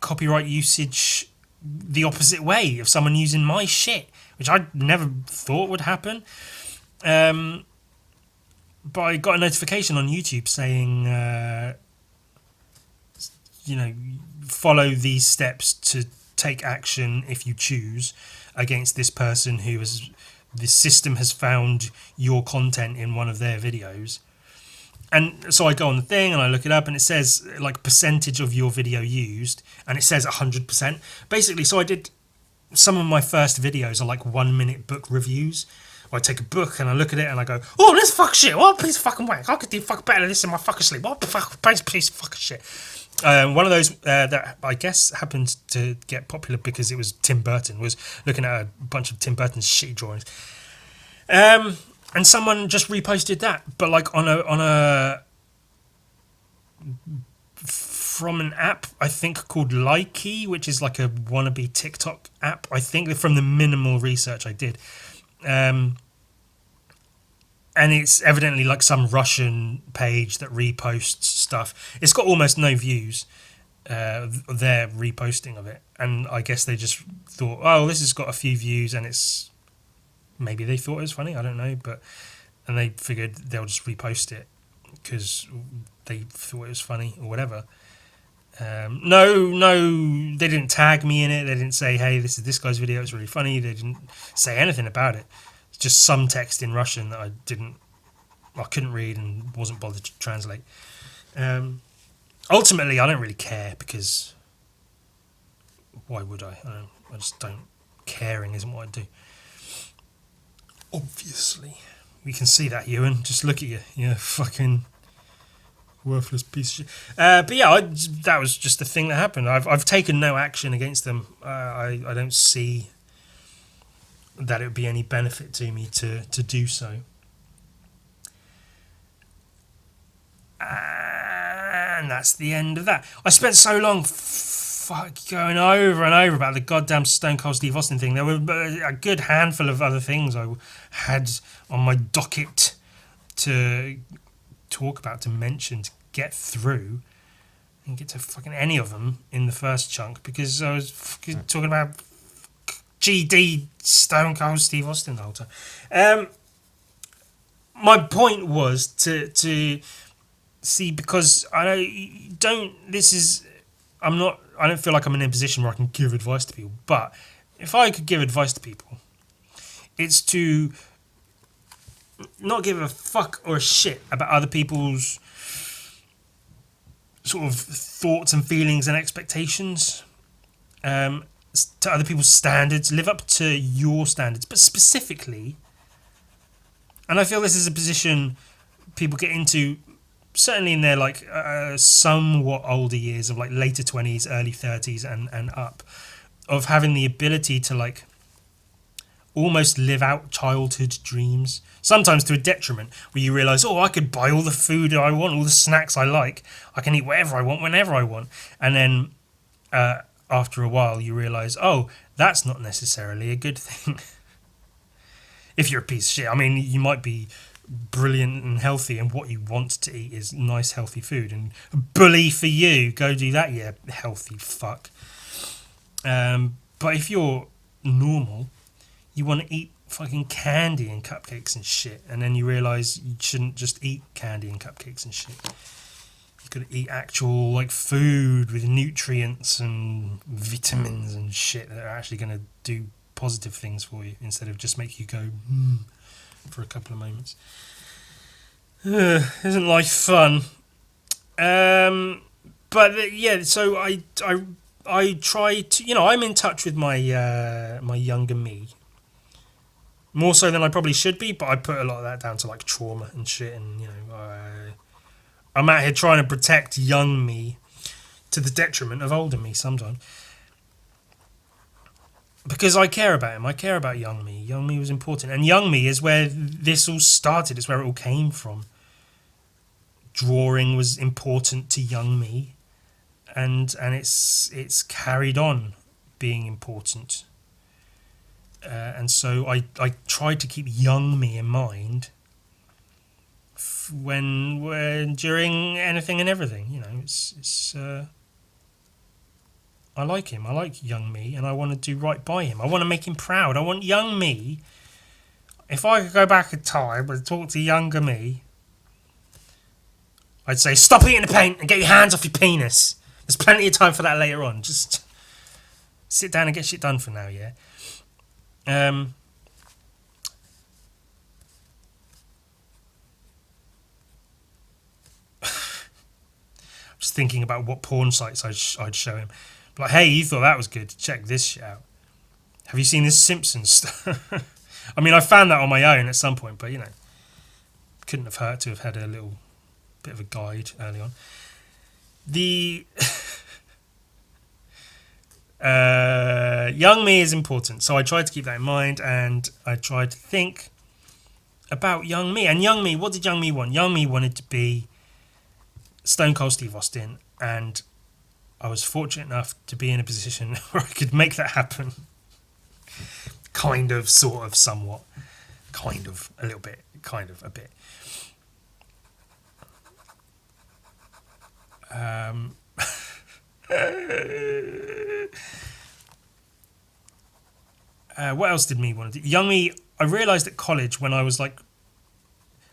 copyright usage the opposite way, of someone using my shit, which I never thought would happen. But I got a notification on YouTube saying, follow these steps to take action if you choose against this person who has, the system has found your content in one of their videos. And so I go on the thing and I look it up and it says like percentage of your video used, and it says 100%. Basically, so I did, some of my first videos are like 1 minute book reviews. I take a book and I look at it and I go, oh, this fuck shit. What a piece of fucking wank. I could do fuck better than this in my fucking sleep. What a piece of fucking shit. One of those that I guess happened to get popular because it was Tim Burton, was looking at a bunch of Tim Burton's shitty drawings. And someone just reposted that, but like on a from an app I think called Likey, which is like a wannabe TikTok app. I think from the minimal research I did, and it's evidently like some Russian page that reposts stuff. It's got almost no views. Their reposting of it, and I guess they just thought, oh, this has got a few views, and it's, maybe they thought it was funny, I don't know, and they figured they'll just repost it because they thought it was funny or whatever. No, they didn't tag me in it. They didn't say, hey, this is this guy's video, it's really funny. They didn't say anything about it. It's just some text in Russian that I couldn't read and wasn't bothered to translate. Ultimately, I don't really care because why would I? I just don't. Caring isn't what I do. Obviously, we can see that, Ewan. Just look at you, you fucking worthless piece of shit. But yeah, that was just the thing that happened. I've taken no action against them. I don't see that it would be any benefit to me to do so. And that's the end of that. I spent so long going over and over about the goddamn Stone Cold Steve Austin thing. There were a good handful of other things I had on my docket to talk about, to mention, to get through, and get to fucking any of them in the first chunk, because I was fucking talking about GD Stone Cold Steve Austin the whole time. My point was to see, because I don't feel like I'm in a position where I can give advice to people, but if I could give advice to people, it's to not give a fuck or a shit about other people's sort of thoughts and feelings and expectations, to other people's standards. Live up to your standards, but specifically, and I feel this is a position people get into certainly in their like somewhat older years, of like later 20s, early 30s and up, of having the ability to like almost live out childhood dreams, sometimes to a detriment, where you realise, oh, I could buy all the food I want, all the snacks I like, I can eat whatever I want whenever I want, and then after a while you realise, oh, that's not necessarily a good thing. If you're a piece of shit, I mean, you might be brilliant and healthy, and what you want to eat is nice healthy food, and bully for you, go do that, you healthy fuck. But if you're normal, you want to eat fucking candy and cupcakes and shit, and then you realise you shouldn't just eat candy and cupcakes and shit. You've got to eat actual like food with nutrients and vitamins and shit that are actually going to do positive things for you, instead of just make you go for a couple of moments. Isn't life fun? But yeah, so I I try to, I'm in touch with my my younger me more so than I probably should be, but I put a lot of that down to like trauma and shit, and I'm out here trying to protect young me to the detriment of older me sometimes. Because I care about him. I care about young me. Young me was important. And young me is where this all started. It's where it all came from. Drawing was important to young me. And it's carried on being important. And so I tried to keep young me in mind when during anything and everything. It's I like him. I like young me, and I want to do right by him. I want to make him proud. I want young me. If I could go back in time and talk to younger me, I'd say, stop eating the paint and get your hands off your penis. There's plenty of time for that later on. Just sit down and get shit done for now, yeah? Just thinking about what porn sites I'd show him. Like, hey, you thought that was good. Check this shit out. Have you seen this Simpsons stuff? I mean, I found that on my own at some point, but, couldn't have hurt to have had a little bit of a guide early on. The young me is important, so I tried to keep that in mind, and I tried to think about young me. And young me, what did young me want? Young me wanted to be Stone Cold Steve Austin, and I was fortunate enough to be in a position where I could make that happen. Kind of, sort of, somewhat. Kind of, a little bit. Kind of, a bit. What else did me want to do? Young me, I realised at college when I was like,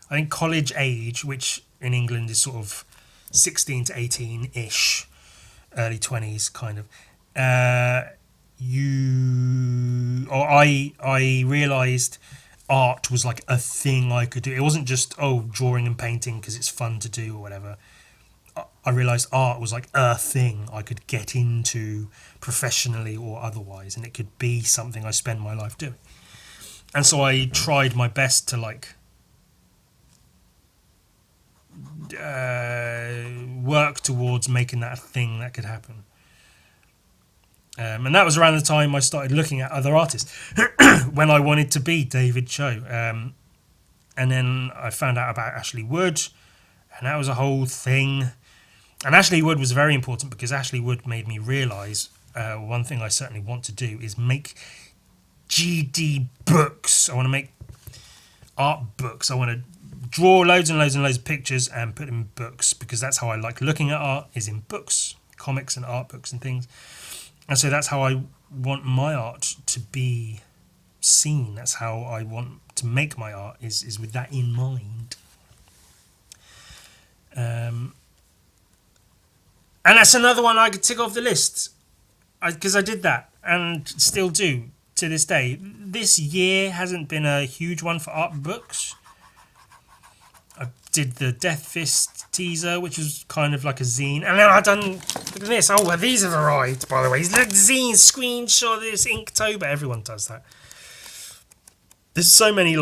I think college age, which in England is sort of 16 to 18-ish, early 20s kind of, I realised art was like a thing I could do. It wasn't just, drawing and painting because it's fun to do or whatever. I realised art was like a thing I could get into professionally or otherwise, and it could be something I spend my life doing. And so I tried my best to work towards making that a thing that could happen. And that was around the time I started looking at other artists when I wanted to be David Cho. And then I found out about Ashley Wood, and that was a whole thing. And Ashley Wood was very important because Ashley Wood made me realise one thing I certainly want to do is make GD books. I want to make art books. I want to draw loads and loads and loads of pictures and put them in books, because that's how I like looking at art, is in books, comics and art books and things. And so that's how I want my art to be seen. That's how I want to make my art, is with that in mind. And that's another one I could tick off the list, because I did that and still do to this day. This year hasn't been a huge one for art books. I did the Death Fist teaser, which was kind of like a zine, and then I've done, look at this. Oh, well, these have arrived, by the way. Look, zine screenshot of this, Inktober. Everyone does that. There's so many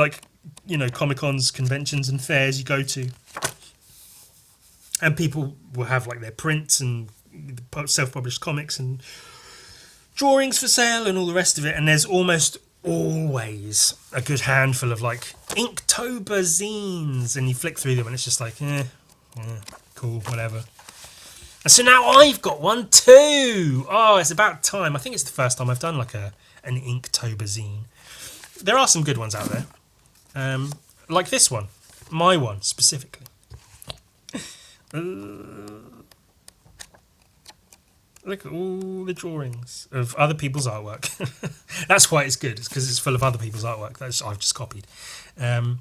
Comic-Cons, conventions and fairs you go to, and people will have their prints and self-published comics and drawings for sale and all the rest of it. And there's almost always a good handful of Inktober zines, and you flick through them and it's just cool, whatever. And so now I've got one too. Oh, it's about time. I think it's the first time I've done an Inktober zine. There are some good ones out there, like this one, my one specifically. Look at all the drawings of other people's artwork. That's why it's good. It's because it's full of other people's artwork that I've just copied. But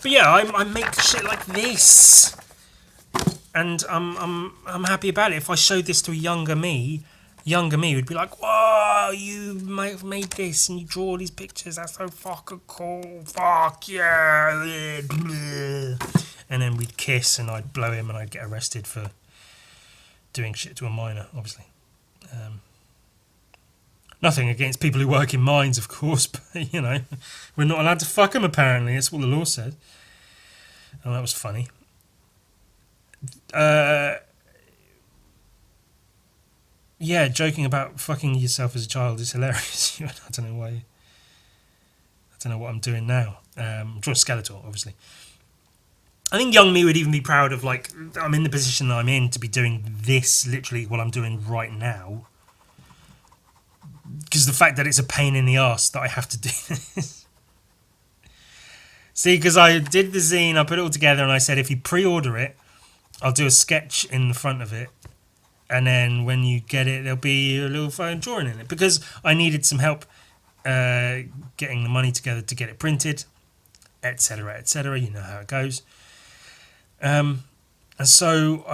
yeah, I make shit like this, and I'm happy about it. If I showed this to a younger me would be like, "Whoa, you made this and you draw these pictures. That's so fucking cool. Fuck yeah!" And then we'd kiss, and I'd blow him, and I'd get arrested for doing shit to a minor, obviously. Nothing against people who work in mines, of course, but, you know, we're not allowed to fuck them, apparently. That's what the law said. Oh, that was funny. Yeah, joking about fucking yourself as a child is hilarious. I don't know why. I don't know what I'm doing now. I'm drawing Skeletor, obviously. I think young me would even be proud of, like, I'm in the position that I'm in to be doing this literally what I'm doing right now. Because the fact that it's a pain in the arse that I have to do this. See, because I did the zine, I put it all together, and I said if you pre-order it, I'll do a sketch in the front of it. And then when you get it, there'll be a little phone drawing in it. Because I needed some help getting the money together to get it printed, etc., etc. You know how it goes. And so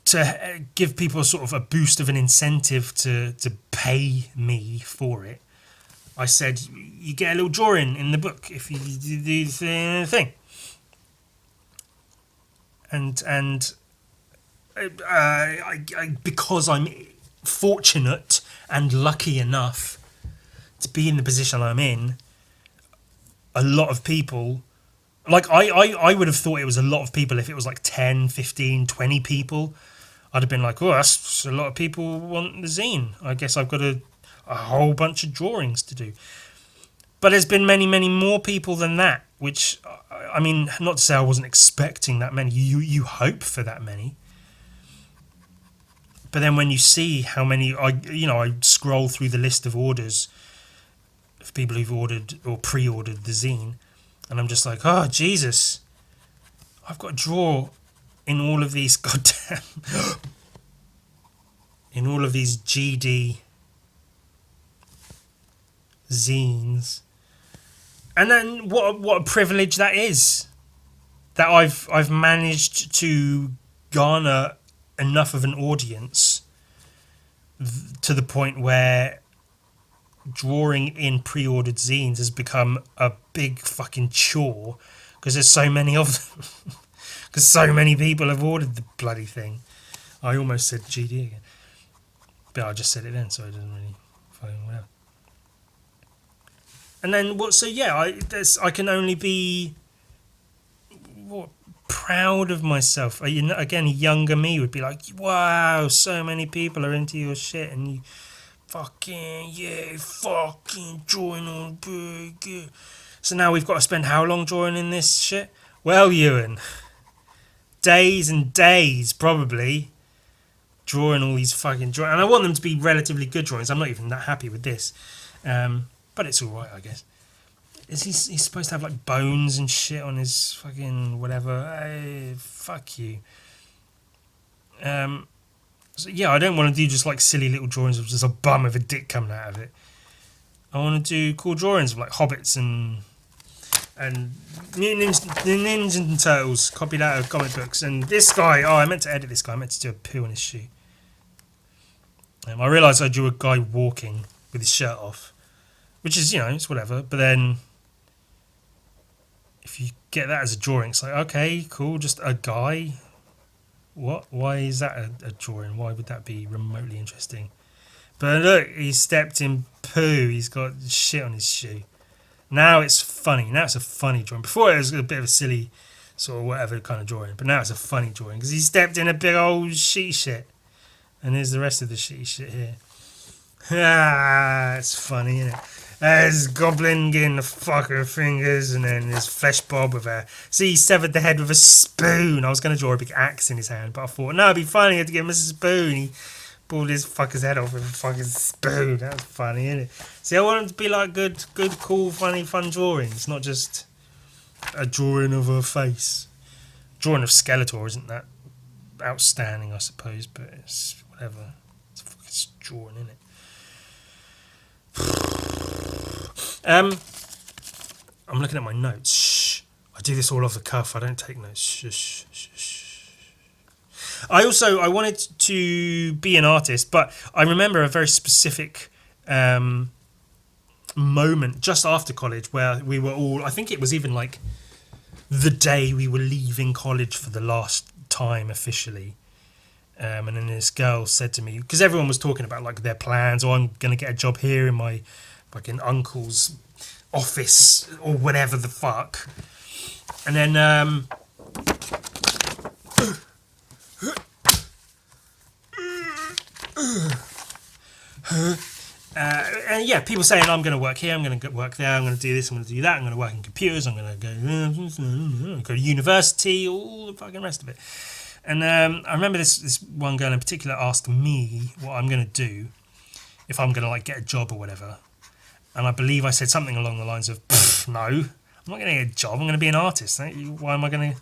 to give people sort of a boost of an incentive to pay me for it, I said you get a little drawing in the book if you do the thing. And I because I'm fortunate and lucky enough to be in the position I'm in, a lot of people, like I would have thought it was a lot of people if it was like 10, 15, 20 people. I'd have been like, oh, that's a lot of people want the zine. I guess I've got a whole bunch of drawings to do. But there's been many, many more people than that, which, I mean, not to say I wasn't expecting that many. You hope for that many. But then when you see how many, I scroll through the list of orders of people who've ordered or pre-ordered the zine, and I'm just like, oh, Jesus, I've got to draw in all of these goddamn, in all of these GD zines. And then what a privilege that is, that I've managed to garner enough of an audience to the point where drawing in pre-ordered zines has become a big fucking chore because there's so many of them. Because so many people have ordered the bloody thing. I almost said GD again, but I just said it then, so it doesn't really fucking well. And then what? So yeah, I can only be proud of myself. Again, younger me would be like, wow, so many people are into your shit, and you fucking drawing all big. So now we've got to spend how long drawing in this shit? Well, Ewan, days and days probably drawing all these fucking drawings, and I want them to be relatively good drawings. I'm not even that happy with this, but it's all right, I guess. He's supposed to have like bones and shit on his fucking whatever. Hey, fuck you. So yeah, I don't want to do just like silly little drawings of just a bum with a dick coming out of it. I want to do cool drawings of like hobbits and Ninja and Turtles, copied out of comic books. And this guy, I meant to edit this guy. I meant to do a poo on his shoe. I realised I drew a guy walking with his shirt off, which is, it's whatever. But then, if you get that as a drawing, it's like, okay, cool, just a guy. What? Why is that a drawing? Why would that be remotely interesting? But look, he stepped in poo. He's got shit on his shoe. Now it's funny. Now it's a funny drawing. Before it was a bit of a silly sort of whatever kind of drawing. But now it's a funny drawing because he stepped in a big old shitty shit. And here's the rest of the shitty shit here. Ah, it's funny, isn't it? There's Goblin getting the fucker fingers, and then there's Flesh Bob with a... See, he severed the head with a spoon. I was going to draw a big axe in his hand, but I thought, no, it'd be funny to give him a spoon. He pulled his fucker's head off with a fucking spoon. That was funny, isn't it? See, I want him to be like good, cool, funny, fun drawings, not just a drawing of a face. Drawing of Skeletor isn't that outstanding, I suppose, but it's whatever. It's a fucking drawing, isn't it? I'm looking at my notes. Shh. I do this all off the cuff. I don't take notes. Shh. I wanted to be an artist, but I remember a very specific moment just after college where we were all, I think it was even like the day we were leaving college for the last time officially. And then this girl said to me, because everyone was talking about like their plans, or I'm going to get a job here in my fucking uncle's office or whatever the fuck. And then and yeah, people saying I'm going to work here, I'm going to work there, I'm going to do this, I'm going to do that, I'm going to work in computers, I'm going to go to university, all the fucking rest of it. And I remember this one girl in particular asked me what I'm going to do if I'm going to like get a job or whatever. And I believe I said something along the lines of, no, I'm not going to get a job, I'm going to be an artist. Why am I going to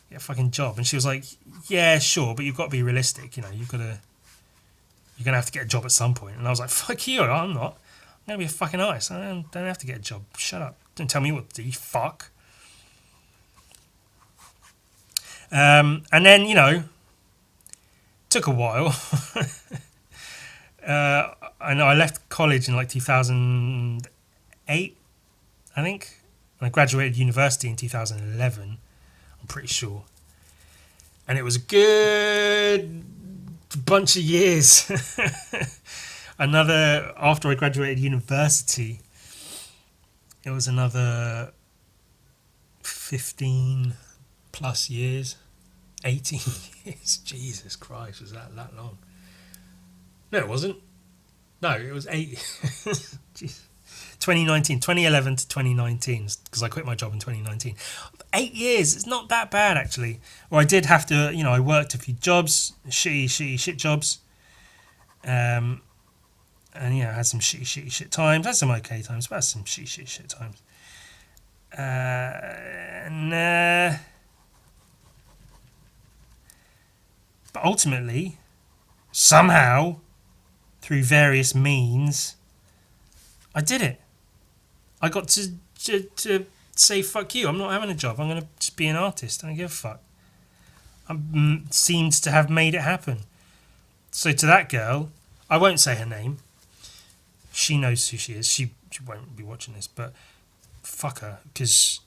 get a fucking job? And she was like, yeah, sure, but you've got to be realistic, you know, you're going to have to get a job at some point. And I was like, fuck you, I'm not. I'm going to be a fucking artist. I don't have to get a job. Shut up. Don't tell me what to do, you fuck. And then, you know, took a while. I know I left college in like 2008, I think. And I graduated university in 2011, I'm pretty sure. And it was a good bunch of years. After I graduated university, it was another 15 plus years. 18 years. Jesus Christ, was that long? No, it wasn't. No, it was 8. 2011 to 2019, because I quit my job in 2019. 8 years, it's not that bad actually. Or I did have to, you know, I worked a few jobs, shit jobs. And yeah, I had some shit times, had some okay times, but had some shit times. But ultimately, somehow, through various means, I did it. I got to say fuck you. I'm not having a job. I'm going to just be an artist. I don't give a fuck. I seemed to have made it happen. So to that girl, I won't say her name. She knows who she is. She won't be watching this, but fuck her, because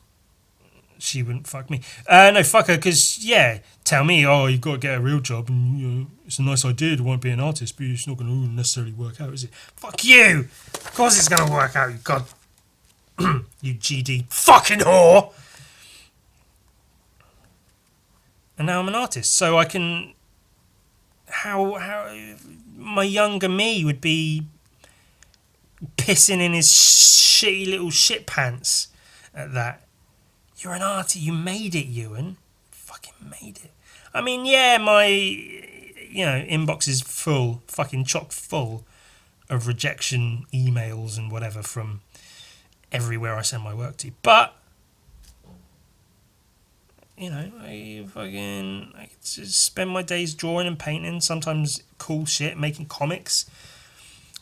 she wouldn't fuck me. No, fuck her, because, yeah, tell me, oh, you've got to get a real job, and you know, it's a nice idea to want to be an artist, but it's not going to necessarily work out, is it? Fuck you! Of course it's going to work out, you god... you GD fucking whore! And now I'm an artist, so I can... How my younger me would be pissing in his shitty little shit pants at that. You're an artist. You made it, Ewan. Fucking made it. I mean, yeah, my inbox is full, fucking chock full of rejection emails and whatever from everywhere I send my work to. But you know, I just spend my days drawing and painting. Sometimes cool shit, making comics.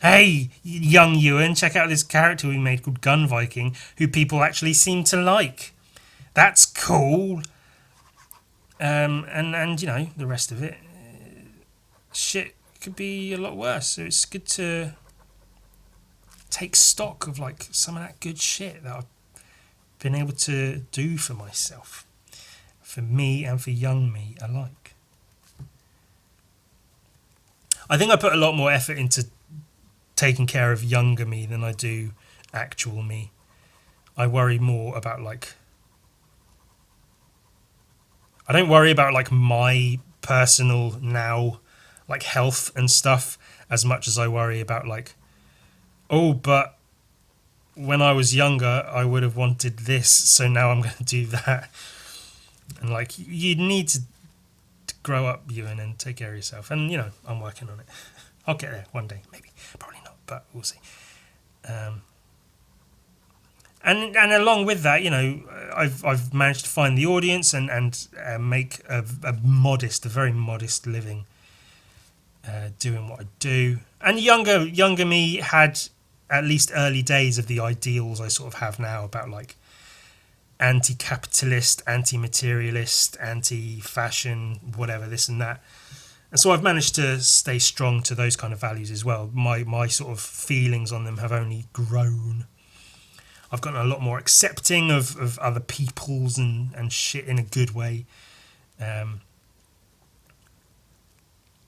Hey, young Ewan, check out this character we made called Gun Viking, who people actually seem to like. That's cool. And you know, the rest of it, shit could be a lot worse. So it's good to take stock of like some of that good shit that I've been able to do for myself, for me and for young me alike. I think I put a lot more effort into taking care of younger me than I do actual me. I worry more about I don't worry about like my personal now like health and stuff as much as I worry about like, oh, but when I was younger I would have wanted this, so now I'm going to do that. And like, you need to grow up, Ewan, and take care of yourself. And you know, I'm working on it. I'll get there one day, maybe, probably not, but we'll see. And along with that, you know, I've managed to find the audience and make a very modest living doing what I do. And younger me had at least early days of the ideals I sort of have now about like anti-capitalist, anti-materialist, anti-fashion, whatever, this and that. And so I've managed to stay strong to those kind of values as well. My sort of feelings on them have only grown. I've gotten a lot more accepting of other peoples and shit in a good way.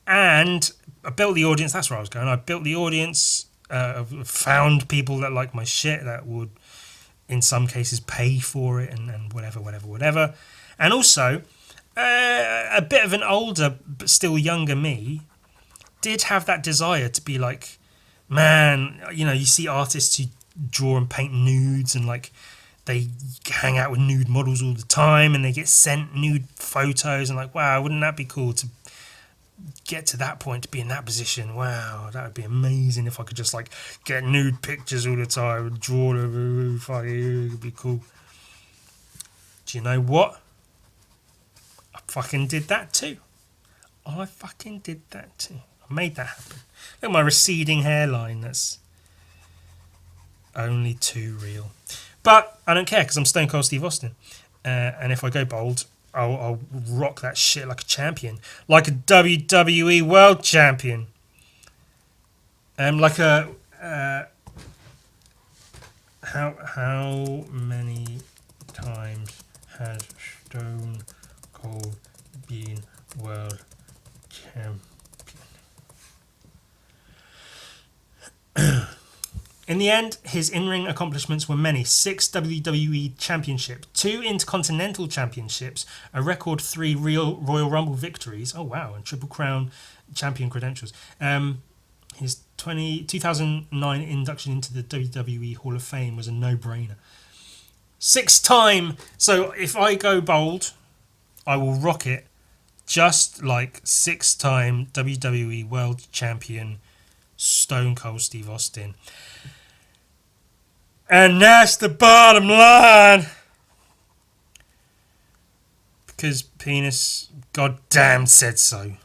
And I built the audience. That's where I was going. I built the audience. Found people that like my shit that would, in some cases, pay for it and whatever. And also, a bit of an older but still younger me did have that desire to be like, man, you see artists who draw and paint nudes and like they hang out with nude models all the time and they get sent nude photos and like, wow, wouldn't that be cool to get to that point, to be in that position? Wow, that would be amazing if I could just like get nude pictures all the time and draw them. It would be cool. Do you know what? I fucking did that too. I made that happen. Look at my receding hairline. That's only too real. But I don't care because I'm Stone Cold Steve Austin. And if I go bold, I'll rock that shit like a champion. Like a WWE World Champion. Like a... how many times has Stone Cold been World Champion? In the end, his in-ring accomplishments were many. 6 WWE Championships, 2 Intercontinental Championships, a record 3 Royal Rumble victories, oh wow, and Triple Crown champion credentials. His 2009 induction into the WWE Hall of Fame was a no-brainer. 6-time! So if I go bold, I will rock it just like 6-time WWE World Champion Stone Cold Steve Austin. And that's the bottom line. Because penis goddamn said so.